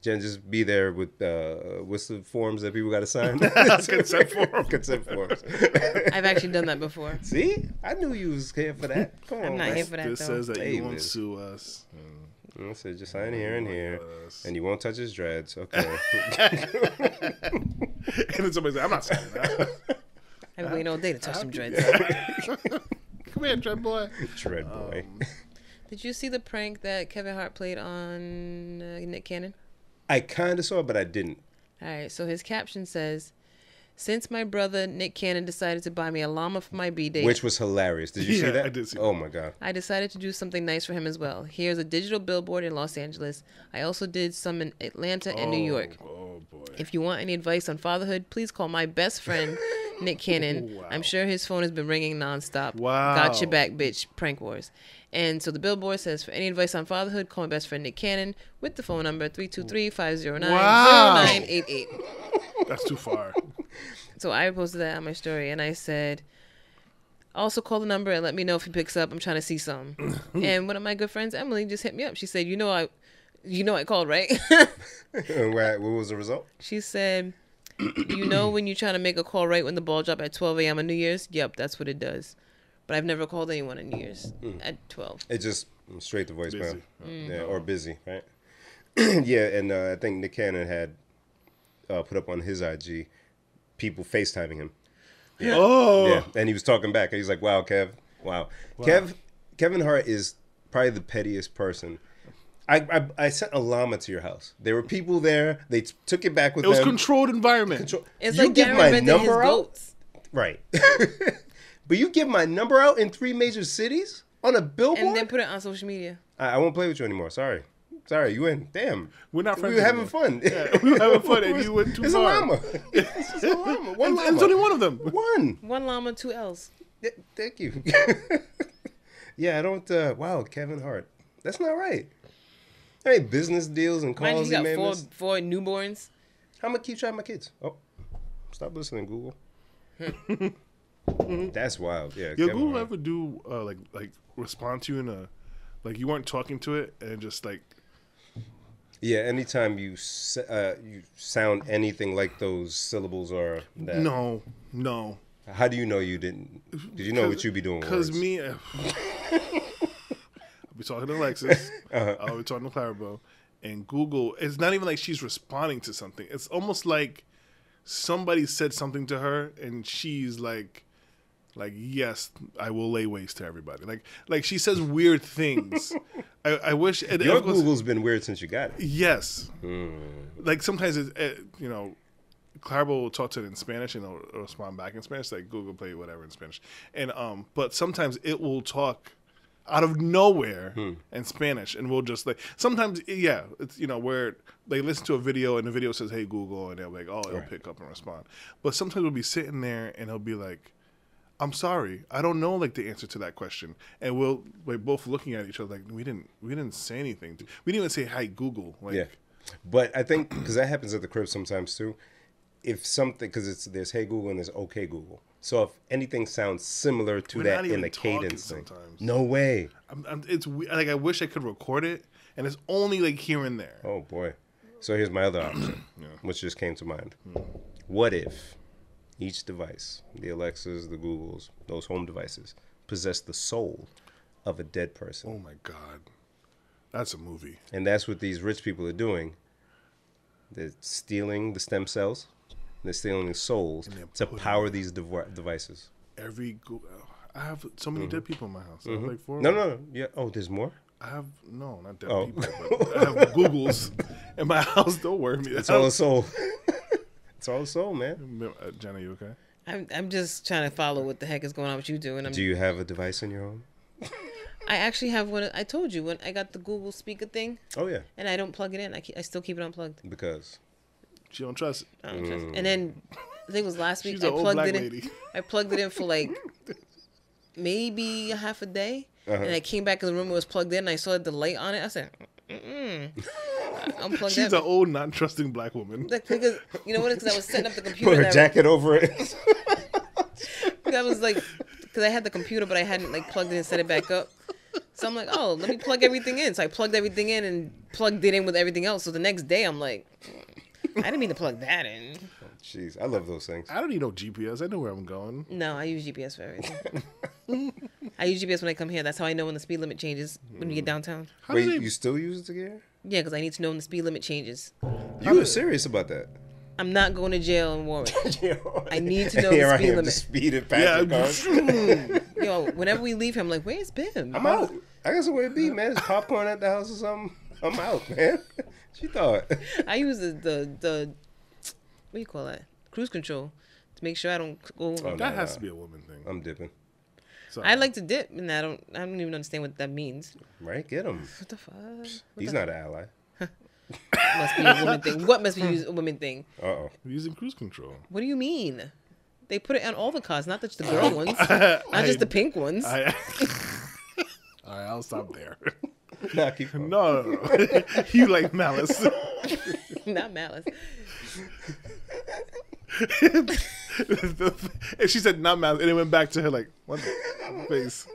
Jen, just be there with what's the forms that people got to sign? Consent form. Consent forms. I've actually done that before. See, I knew you was here for that. Come on, I'm not man. here for that, This though. says that you won't Davis. sue us. I said just sign here and here, Yes. and you won't touch his dreads. Okay. And then somebody said, I'm not saying that. I've been waiting all day to touch some dreads. Come here, Dread boy. Dread boy. Did you see the prank that Kevin Hart played on Nick Cannon? I kind of saw it, but I didn't. All right, so his caption says, "Since my brother Nick Cannon decided to buy me a llama for my B-day, Which was hilarious. Did you see Yeah, that? I did see Oh my god. I decided to do something nice for him as well. Here's a digital billboard in Los Angeles. I also did some in Atlanta and New York. Oh, boy. If you want any advice on fatherhood, please call my best friend, Nick Cannon. Wow. I'm sure his phone has been ringing nonstop. Wow. Got your back, bitch. Prank wars." And so the billboard says, for any advice on fatherhood, call my best friend Nick Cannon with the phone number 323-509-0988. That's too far. So I posted that on my story, and I said, also call the number and let me know if he picks up. I'm trying to see something. And one of my good friends, Emily, just hit me up. She said, you know I called, right? What was the result? She said, you know when you're trying to make a call right when the ball drop at 12 a.m. on New Year's? Yep, that's what it does. But I've never called anyone on New Year's at 12. It just straight to voicemail. Busy. Yeah, or busy, right? Yeah, and I think Nick Cannon had put up on his IG people FaceTiming him. Oh. Yeah, and he was talking back, and he's like, "Wow, Kev, wow. Kevin Hart is probably the pettiest person." I sent a llama to your house. There were people there. They took it back with It was them. controlled environment. It's You like give Darren my renting his number out? goats. Right. But you give my number out in 3 major cities on a billboard? And then put it on social media. I won't play with you anymore. Sorry, you win. Damn. We're not friends We were having anymore. fun. Yeah, we were having fun, and you went too It's far. a llama. It's just a llama. One llama. It's only one of them. One. 1 llama, 2 L's. Thank you. Yeah, I don't. Wow, Kevin Hart. That's not right. Hey, business deals and Mind calls you, and he got man. four newborns. How am I keep track of my kids? Oh, stop listening, Google. That's wild. Yeah. Yo, Kevin Google Hart. ever do like respond to you in a like you weren't talking to it and just like Yeah. Anytime you sound anything like those syllables or that. no. How do you know you didn't? Did you know what you be doing? Because Words? me, I'll be talking to Alexis, I'll be talking to Clarabelle, and Google. It's not even like she's responding to something. It's almost like somebody said something to her, and she's like yes, I will lay waste to everybody. Like she says weird things. I wish. And Your of course, Google's been weird since you got it. yes. Like sometimes Clarabelle will talk to it in Spanish and it'll respond back in Spanish, like Google Play whatever in Spanish. And but sometimes it will talk out of nowhere in Spanish, and we'll just like sometimes it's where they listen to a video and the video says hey Google, and they're like it'll pick up and respond. But sometimes we'll be sitting there and it'll be like, I'm sorry, I don't know like the answer to that question, and we're both looking at each other like we didn't say anything. We didn't even say hi Google. Like, Yeah, but I think because that happens at the crib sometimes too. If something, because there's Hey Google and there's Okay Google. So if anything sounds similar to We're that not in even the cadence talking thing, sometimes. no way. it's like I wish I could record it, and it's only like here and there. Oh boy. So here's my other option, which just came to mind. What if each device, the Alexas, the Googles, those home devices, possess the soul of a dead person? Oh my God, that's a movie. And that's what these rich people are doing. They're stealing the stem cells. They're stealing the souls to power these devices. I have so many dead people in my house. I have like 4. No. Yeah. Oh, there's more? I have not dead Oh. people, but I have Googles in my house. Don't worry me. It's all a soul. It's all a soul, man. Jenna, you okay? I'm just trying to follow what the heck is going on with you doing. Do you have a device in your home? I actually have one. I told you when I got the Google speaker thing, Oh, yeah. and I don't plug it in. I still keep it unplugged. Because. She don't trust it. I don't trust it. And then I think it was last week. She's I an old plugged black it in. lady. I plugged it in for like maybe a half a day, and I came back in the room. It was plugged in. And I saw the light on it. I said, I unplugged She's that. an old, not trusting black woman. Like, because you know what? Because I was setting up the computer. Put a that- jacket over it. I was like, because I had the computer, but I hadn't like plugged it and set it back up. So I'm like, oh, let me plug everything in. So I plugged everything in and plugged it in with everything else. So the next day, I'm like, I didn't mean to plug that in. Jeez, I love those things. I don't need no GPS. I know where I'm going. No, I use GPS for everything. I use GPS when I come here. That's how I know when the speed limit changes when we get downtown. How Wait, do they? you still use it together? Yeah, because I need to know when the speed limit changes. You were serious about that. I'm not going to jail in Warwick. I need to know Here the I speed am, limit. just speeding past your car. Yo, whenever we leave here, I'm like, where's Bim? I'm out. I got somewhere to be, man. There's popcorn at the house or something. I'm out, man. She thought. I use the what do you call that? Cruise control to make sure I don't go over. Oh, That no, has no. to be a woman thing. I'm dipping. Sorry. I like to dip, and I don't even understand what that means. Right? Get him. What the fuck? He's not an ally. Must be a woman thing. What must be a woman thing? Uh-oh. I'm using cruise control. What do you mean? They put it on all the cars, not just the girl ones, not just the pink ones. All right, I'll stop there. Nah, keep going. No. You like malice. Not malice. And she said not malice, and it went back to her like, what the face?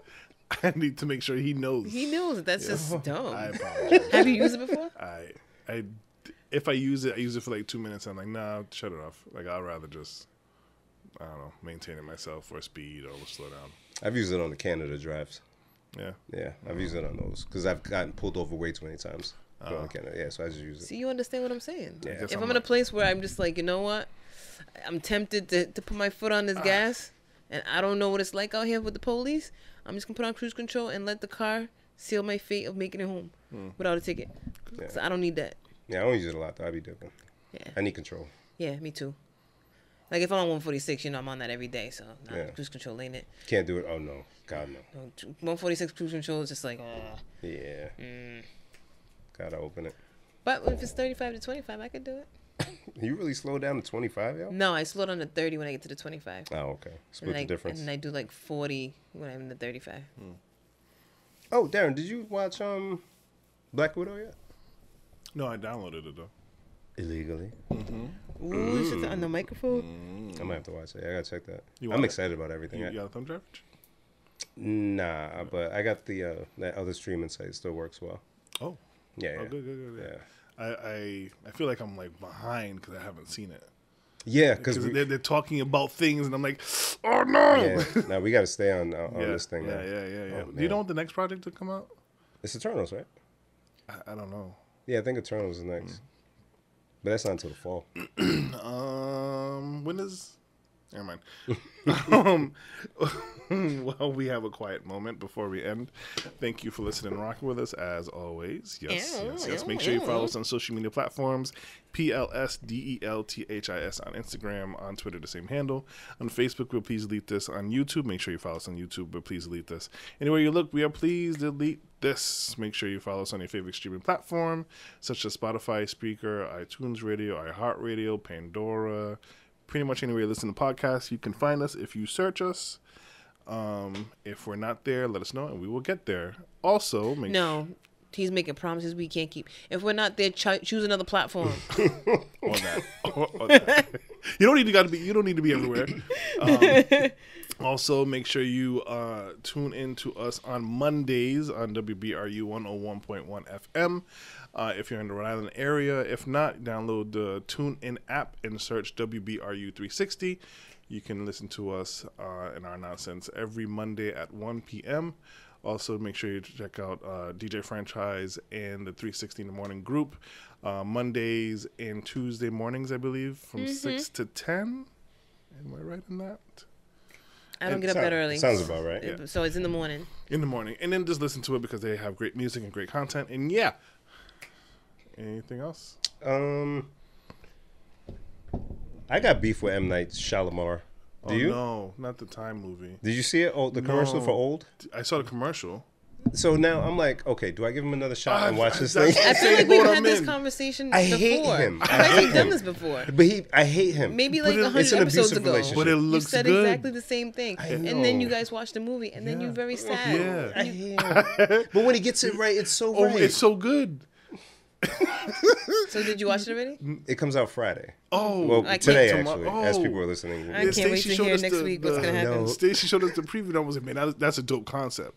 I need to make sure he knows. He knows that's just dumb. I apologize. Have you used it before? If I use it, I use it for like 2 minutes. I'm like, nah, shut it off. Like, I'd rather just, I don't know, maintain it myself or speed or slow down. I've used it on the Canada drives. Yeah. Yeah, I've used it on those because I've gotten pulled over way too many times. Going to Canada. Yeah, so I just use it. See, you understand what I'm saying? Yeah. If I'm in a place where I'm just like, you know what? I'm tempted to put my foot on this gas, and I don't know what it's like out here with the police. I'm just going to put on cruise control and let the car seal my fate of making it home without a ticket. Yeah. So I don't need that. Yeah, I don't use it a lot though. I be dipping. Yeah. I need control. Yeah, me too. Like if I'm on 146, I'm on that every day. So Yeah. cruise control ain't it. Can't do it. Oh no, God no. 146 cruise control is just like. Yeah. Gotta open it. But if it's 35 to 25, I could do it. You really slow down to 25, yo? No, I slow down to 30 when I get to the 25. Oh, okay. Split the difference. And I do like 40 when I'm in the 35. Oh, Darren, did you watch Black Widow yet? No, I downloaded it though. Illegally. Ooh, is it on the microphone? I might have to watch it. I gotta check that. You I'm want it? excited about everything. You got a thumb drive? Nah, but I got the that other streaming site. It still works well. Oh. Yeah, Oh, yeah. good. Yeah. I feel like I'm like behind because I haven't seen it. Yeah, because Because they're talking about things and I'm like, oh no. yeah. Now we got to stay on Yeah, this thing. yeah, now. yeah. Oh, Do you know man. what the next project to come out? It's Eternals, right? I don't know. Yeah, I think Eternals is next. But that's not until the fall. When is? Never mind. Well, we have a quiet moment before we end. Thank you for listening and rocking with us as always. Yes. Make sure you follow us on social media platforms. PLSDELTHIS on Instagram, on Twitter, the same handle. On Facebook, we'll please delete this. On YouTube, make sure you follow us on YouTube, but please delete this. Anywhere you look, we are please delete this. Make sure you follow us on your favorite streaming platform, such as Spotify, Spreaker, iTunes Radio, iHeartRadio, Pandora. Pretty much anywhere you listen to podcasts, you can find us if you search us. If we're not there, let us know and we will get there. Also, No, he's making promises we can't keep. If we're not there, choose another platform. on that. On that. You don't need to be everywhere. Also, make sure you tune in to us on Mondays on WBRU 101.1 FM. If you're in the Rhode Island area, if not, download the TuneIn app and search WBRU 360. You can listen to us and our nonsense every Monday at 1 p.m. Also, make sure you check out DJ Franchise and the 360 in the Morning group. Mondays and Tuesday mornings, I believe, from 6 to 10. Am I right in that? I don't get up that early. Sounds about right. Yeah. So it's in the morning. In the morning. And then just listen to it because they have great music and great content. And yeah. Anything else? I got beef with M. Night Shyamalan. Do you? No, not the Time movie. Did you see it? Oh, the commercial No. for Old? I saw the commercial. So now I'm like, okay, do I give him another shot and watch this that's- thing? I feel like Boat we've I'm had this in. conversation I before. hate him. I've actually done this before. But I hate him. Maybe like But 100 it's an episodes abusive ago. relationship. But it You looks said good. exactly the same thing. I And then know. you guys watched the movie, and then Yeah. you're very sad. Yeah. I hate him. But when he gets it right, it's so Oh, right. it's so good. So did you watch it already? It comes out Friday. Oh, Well, I can't- today, tomorrow- actually, as oh. people are listening. I can't wait to hear next week what's gonna happen. No. Stacey showed us the preview and I was like, man, that's a dope concept.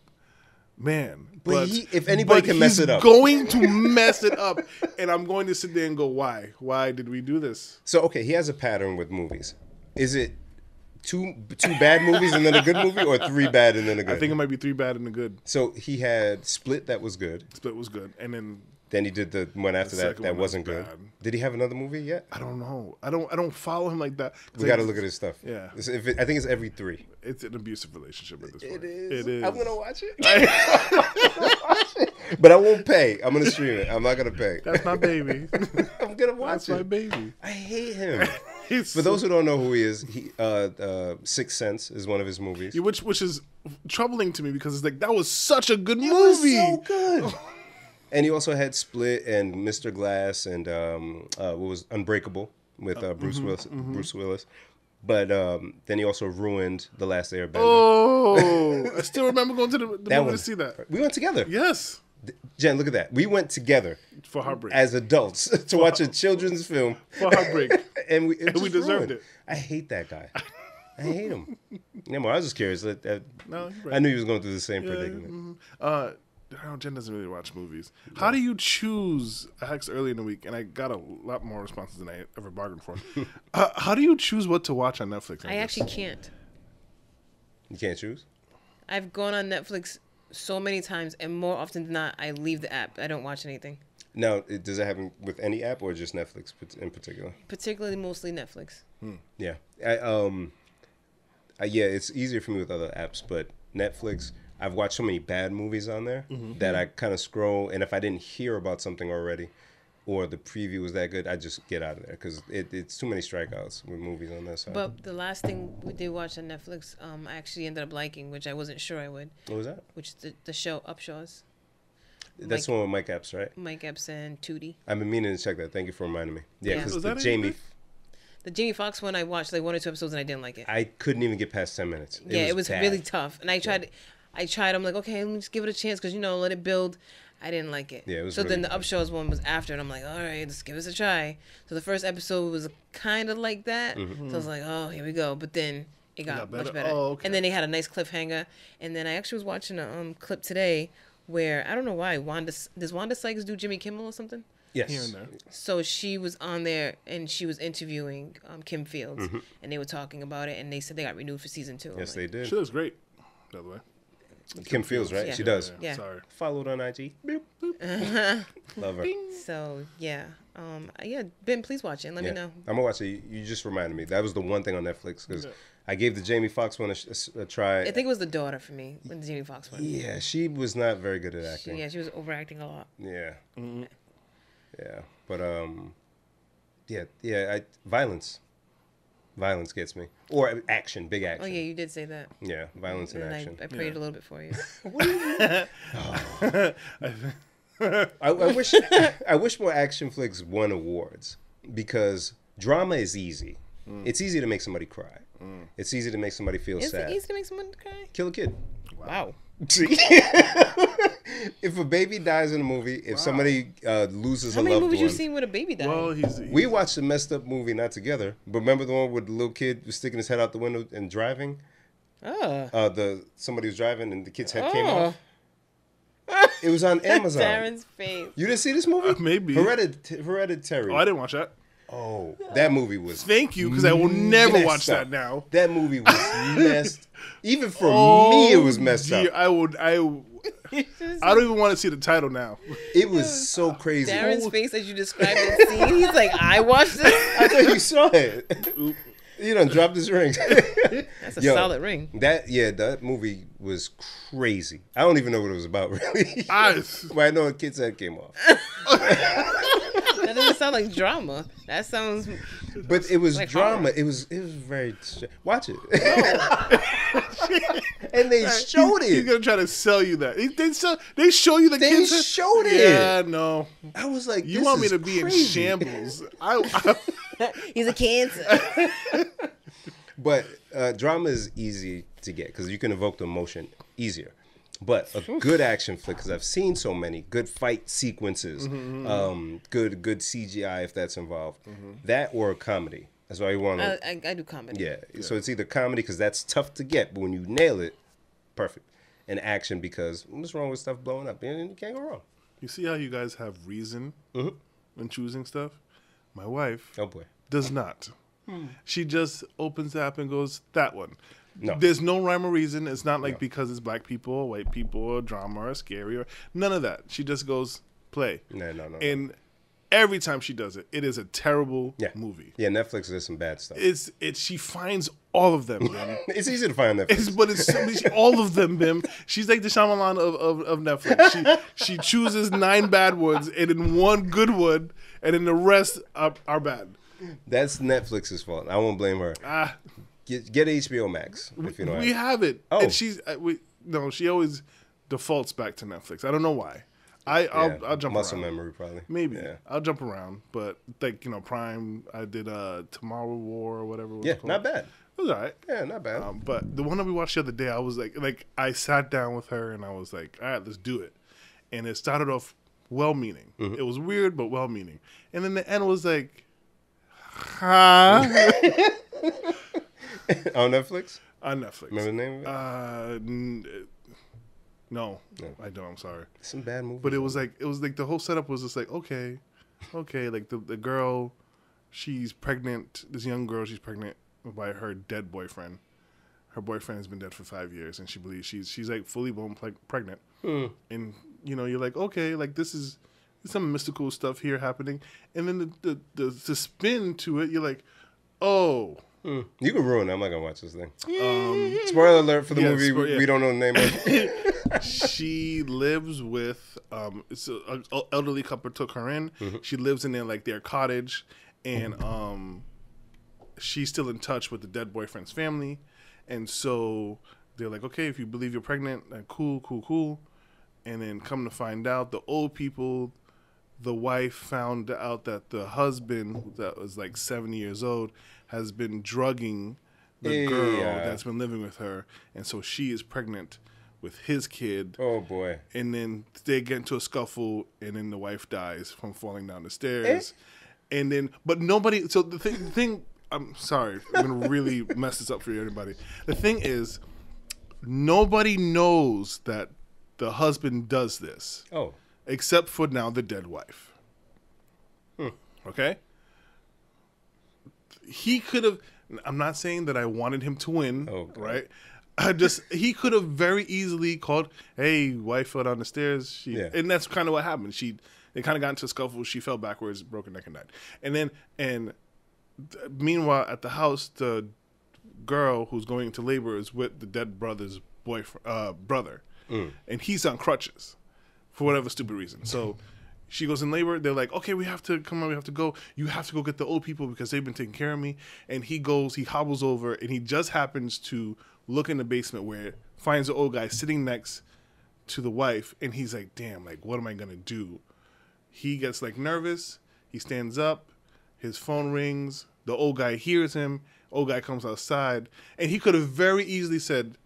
Man. But if anybody but can mess he's it up. going to mess it up. And I'm going to sit there and go, why? Why did we do this? So, okay, he has a pattern with movies. Is it two bad movies and then a good movie, or three bad and then a good? I think it might be 3 bad and a good. So he had Split that was good. Split was good. And then He did the one after The that second that one was wasn't good. bad. Did he have another movie yet? I don't know. I don't follow him like that. We got to look at his stuff. Yeah. I think it's every 3. It's an abusive relationship at this point. It is. I'm gonna watch it. But I won't pay. I'm gonna stream it. I'm not gonna pay. That's my baby. I'm gonna watch That's my it. baby. I hate him. He's For those who don't know who he is, Sixth Sense is one of his movies. which is troubling to me because it's like that was such a good It was movie. so good. And he also had Split and Mr. Glass and what was Unbreakable with Bruce Willis. Bruce Willis. But then he also ruined The Last Airbender. Oh, I still remember going to the movie one. to see that. We went together. Yes, Jen, look at that. We went together for heartbreak. as adults to watch a children's film. For heartbreak. And we we deserved it. I hate that guy. I hate him. Yeah, well, I was just curious. No, you're right. I knew he was going through the same predicament. I know Jen doesn't really watch movies. How do you choose? I asked early in the week, and I got a lot more responses than I ever bargained for. How do you choose what to watch on Netflix? I actually can't. You can't choose? I've gone on Netflix so many times, and more often than not, I leave the app. I don't watch anything. Now, does it happen with any app or just Netflix in particular? Particularly, mostly Netflix. Yeah. Yeah, it's easier for me with other apps, but Netflix, I've watched so many bad movies on there that I kind of scroll, and if I didn't hear about something already, or the preview was that good, I just get out of there because it's too many strikeouts with movies on that side. But the last thing we did watch on Netflix, I actually ended up liking, which I wasn't sure I would. What was that? Which is the show Upshaws. That's the one with Mike Epps, right? Mike Epps and Tootie. I've been meaning to check that. Thank you for reminding me. Yeah, Yeah. because Was the that Jamie, The Jamie Foxx one, I watched like 1 or 2 episodes and I didn't like it. I couldn't even get past 10 minutes. It was bad. really tough. And I tried. I'm like, okay, let me just give it a chance because let it build. I didn't like it. Yeah, it was So really then the bad. Upshaws one was after, and I'm like, all right, let's give this a try. So the first episode was kind of like that. Mm-hmm. So I was like, oh, here we go. But then it got better? much better. Oh, okay. And then they had a nice cliffhanger. And then I actually was watching a clip today where I don't know why does Wanda Sykes do Jimmy Kimmel or something? Yes. Here and there. So she was on there and she was interviewing Kim Fields, Mm-hmm. and they were talking about it, and they said they got renewed for season 2. I'm Yes, like, they did. She looks great, by the way. Kim Fields, right? Yeah. She does. Yeah. Sorry. Followed on IG. Boop, boop. Love her. So yeah, Ben, please watch it and let me know. I'm gonna watch it. You just reminded me. That was the one thing on Netflix because I gave the Jamie Foxx one a try. I think it was the daughter for me when the Jamie Foxx one. Yeah, she was not very good at acting. She was overacting a lot. Yeah. Yeah. But violence. Violence gets me. Or action, big action. Oh yeah, you did say that. Yeah, violence and And action. I prayed a little bit for you. I wish more action flicks won awards because drama is easy. It's easy to make somebody cry. It's easy to make somebody feel Is sad. it easy to make someone cry? Kill a kid. Wow. See? If a baby dies in a movie, if somebody loses How a many loved movies one. you seen with a baby die? Well, he's We watched a messed up movie, not together, but remember the one where the little kid was sticking his head out the window and driving? Somebody was driving and the kid's head came off. It was on Amazon. Darren's face. You didn't see this movie? Maybe. Hereditary. Oh, I didn't watch that. Oh, that movie was Thank you, because I will never messed watch up. that now. That movie was messed. Even for me, it was messed dear, up. I don't even want to see the title now. It was so crazy. Darren's face as you described that scene. He's like, I watched this. I thought you saw it. You done dropped his ring. That's a solid ring. That movie was crazy. I don't even know what it was about, really. But I know a kid's head came off. That doesn't sound like drama. That sounds. But it was like drama. horror. It was very. Watch it. And they showed He's it. gonna try to sell you that. They show you the They kids. showed it. Yeah, no. I was like, You this want me is to be crazy. in shambles? He's a cancer. But drama is easy to get because you can evoke the emotion easier. But a good action flick, because I've seen so many good fight sequences, good CGI if that's involved, that or a comedy. That's why you want to. I do comedy. Yeah. So it's either comedy because that's tough to get, but when you nail it, perfect. And action because what's wrong with stuff blowing up? And you can't go wrong. You see how you guys have reason when choosing stuff? My wife Oh boy. does not. She just opens the app and goes, that one. No. There's no rhyme or reason. It's not like because it's black people or white people or drama or scary or none of that. She just goes, play. No. And every time she does it, it is a terrible Yeah. movie. Yeah, Netflix does some bad stuff. She finds all of them, Bim. It's easy to find Netflix. But it's all of them, Bim. She's like the Shyamalan of Netflix. She chooses 9 bad ones and then 1 good one, and then the rest are bad. That's Netflix's fault. I won't blame her. Get HBO Max if you know. We have it. Oh. And she always defaults back to Netflix. I don't know why. I'll jump muscle around. memory probably. Maybe. Yeah. I'll jump around. But like, Prime, I did Tomorrow War or whatever it was called. Not bad. It was all right. Yeah, not bad. But the one that we watched the other day, I was like I sat down with her and I was like, all right, let's do it. And it started off well-meaning. It was weird, but well-meaning. And then the end was like, huh? On Netflix? On Netflix. Remember the name of it? No, I don't. I'm sorry. Some bad movie. But it was like the whole setup was just like, okay, like the girl, she's pregnant. This young girl, she's pregnant by her dead boyfriend. Her boyfriend has been dead for 5 years, and she believes she's like fully blown pregnant. And you're like, okay, like this is some mystical stuff here happening. And then the spin to it, you're like, oh. You can ruin it. I'm not gonna watch this thing. Spoiler alert for the movie yeah. we don't know the name of. She lives with it's an elderly couple took her in. She lives in their cottage, and she's still in touch with the dead boyfriend's family, and so they're like, okay, if you believe you're pregnant, then cool. And then come to find out, the old people, the wife found out that the husband, that was like 70 years old, has been drugging the girl that's been living with her. And so she is pregnant with his kid. Oh, boy. And then they get into a scuffle, and then the wife dies from falling down the stairs. And then, but nobody, so the thing, I'm sorry, I'm going to really mess this up for everybody. The thing is, nobody knows that the husband does this. Oh. Except for now the dead wife. Okay? He could have, I'm not saying that I wanted him to win, right? He could have very easily called, hey, wife fell down the stairs. And that's kind of what happened. They kind of got into a scuffle. She fell backwards, broke her neck and died. And meanwhile, at the house, the girl who's going into labor is with the dead brother's brother. And he's on crutches for whatever stupid reason. So she goes in labor. They're like, okay, we have to come on. We have to go. You have to go get the old people because they've been taking care of me. And he hobbles over, and he just happens to look in the basement where finds the old guy sitting next to the wife. And he's like, damn, like, what am I going to do? He gets like nervous. He stands up. His phone rings. The old guy hears him. Old guy comes outside. And he could have very easily said,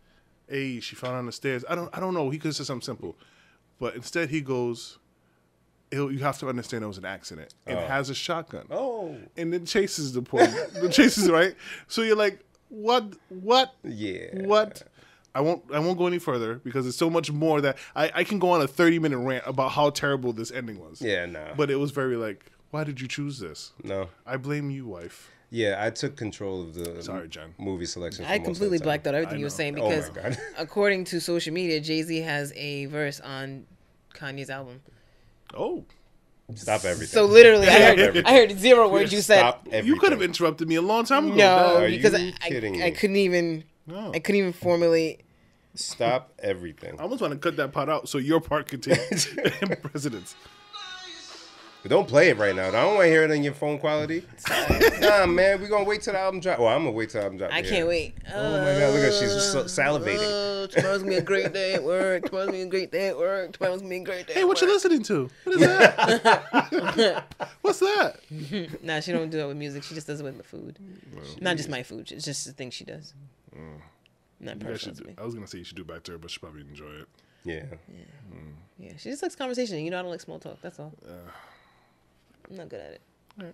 hey, she fell down the stairs. I don't know. He could have said something simple. But instead he goes, you have to understand it was an accident. And has a shotgun. Oh. And then chases right? So you're like, what? Yeah. What? I won't go any further because there's so much more that I can go on a 30-minute rant about how terrible this ending was. Yeah, no. But it was very like, why did you choose this? No. I blame you, wife. Yeah, I took control of the Jen. movie selection. I completely blacked out everything you were saying because, oh my God. according to social media, Jay-Z has a verse on Kanye's album. Oh. Stop everything. So literally, I heard 0 words you said. Stop everything. You could have interrupted me a long time ago. No, Are because you kidding me? I couldn't even formulate. Stop everything. I almost want to cut that part out so your part continues. Presidents. But don't play it right now. I don't want to hear it in your phone quality. Nah, man, we're going to wait till the album drop. Well, I'm going to wait till the album drop. I can't wait. Oh, my God. Look at she's Tomorrow's salivating. going to be a great day at work. Tomorrow's going to be a great day at work. Tomorrow's going to be a great day Hey, at what work. you listening to? What is that? What's that? Nah, she don't do it with music. She just does it with the food. Not just my food. It's just the thing she does. Not personal to me. I was going to say you should do it back to her, but she'll probably enjoy it. Yeah. Yeah, she just likes conversation. You know, I don't like small talk. That's all. I'm not good at it. All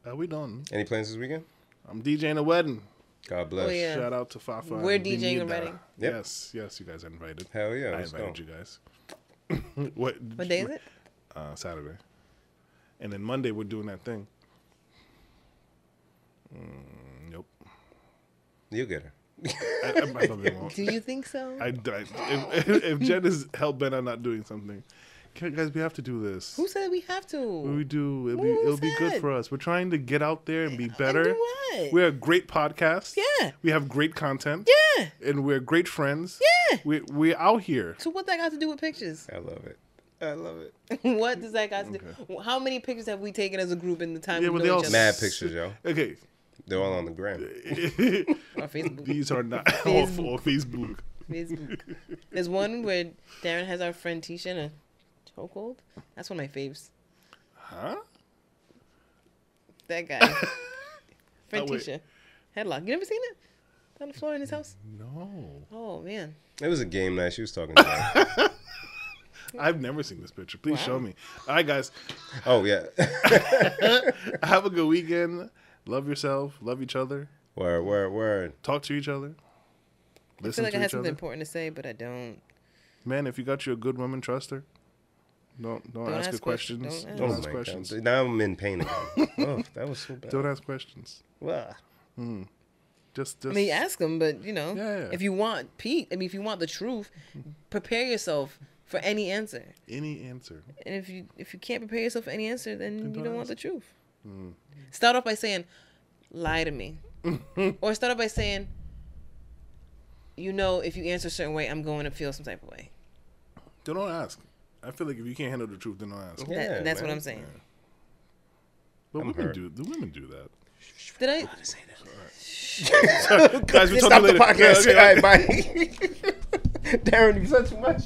right. We done. Any plans this weekend? I'm DJing a wedding. God bless. Oh, yeah. Shout out to Fafa. We're and DJing a Benita. wedding. Yep. Yes, you guys are invited. Hell yeah. I Let's invited go. you guys. What day is it? Saturday. And then Monday we're doing that thing. Nope. You'll get her. I probably won't. Do you think so? If Jen is hell bent on not doing something, guys, we have to do this. Who said we have to? We do. Who It'll be good said? for us. We're trying to get out there and be better. Do what? We're a great podcast. Yeah. We have great content. Yeah. And we're great friends. Yeah. We're out here. So what that got to do with pictures? I love it. I love it. What does that got to do? How many pictures have we taken as a group in the time Yeah, we but know they all each other? Mad pictures, yo. Okay. They're all on the gram. On Facebook. These are not all for Facebook. Facebook. There's one where Darren has our friend Tisha in a chokehold. That's one of my faves. Huh? That guy. Friend wait. Tisha. Headlock. You never seen it? On the floor in his house? No. Oh, man. It was a game night. She was talking to me. I've never seen this picture. Please show me. All right, guys. Oh, yeah. Have a good weekend. Love yourself. Love each other. Word. Talk to each other. I feel Listen like to I had each something other. important to say, but I don't. Man, if you got you a good woman, trust her. Don't ask her questions. Don't Don't Oh, ask my questions. God. Now I'm in pain again. Oh, that was so bad. Don't ask questions. Wow. Just. I mean, ask him, but, you know, Yeah. if you want if you want the truth, prepare yourself for any answer. Any answer. And if you can't prepare yourself for any answer, then you don't don't want ask. the truth. Start off by saying, lie to me. Or start off by saying, you know, if you answer a certain way, I'm going to feel some type of way. They don't ask. I feel like if you can't handle the truth, then don't ask. Yeah, That's man. what I'm saying. But I'm women hurt. do. The women do that. Did I? Guys, we'll talk Stop to you the later. podcast. Yeah, okay. All right, bye. Darren, you said too much.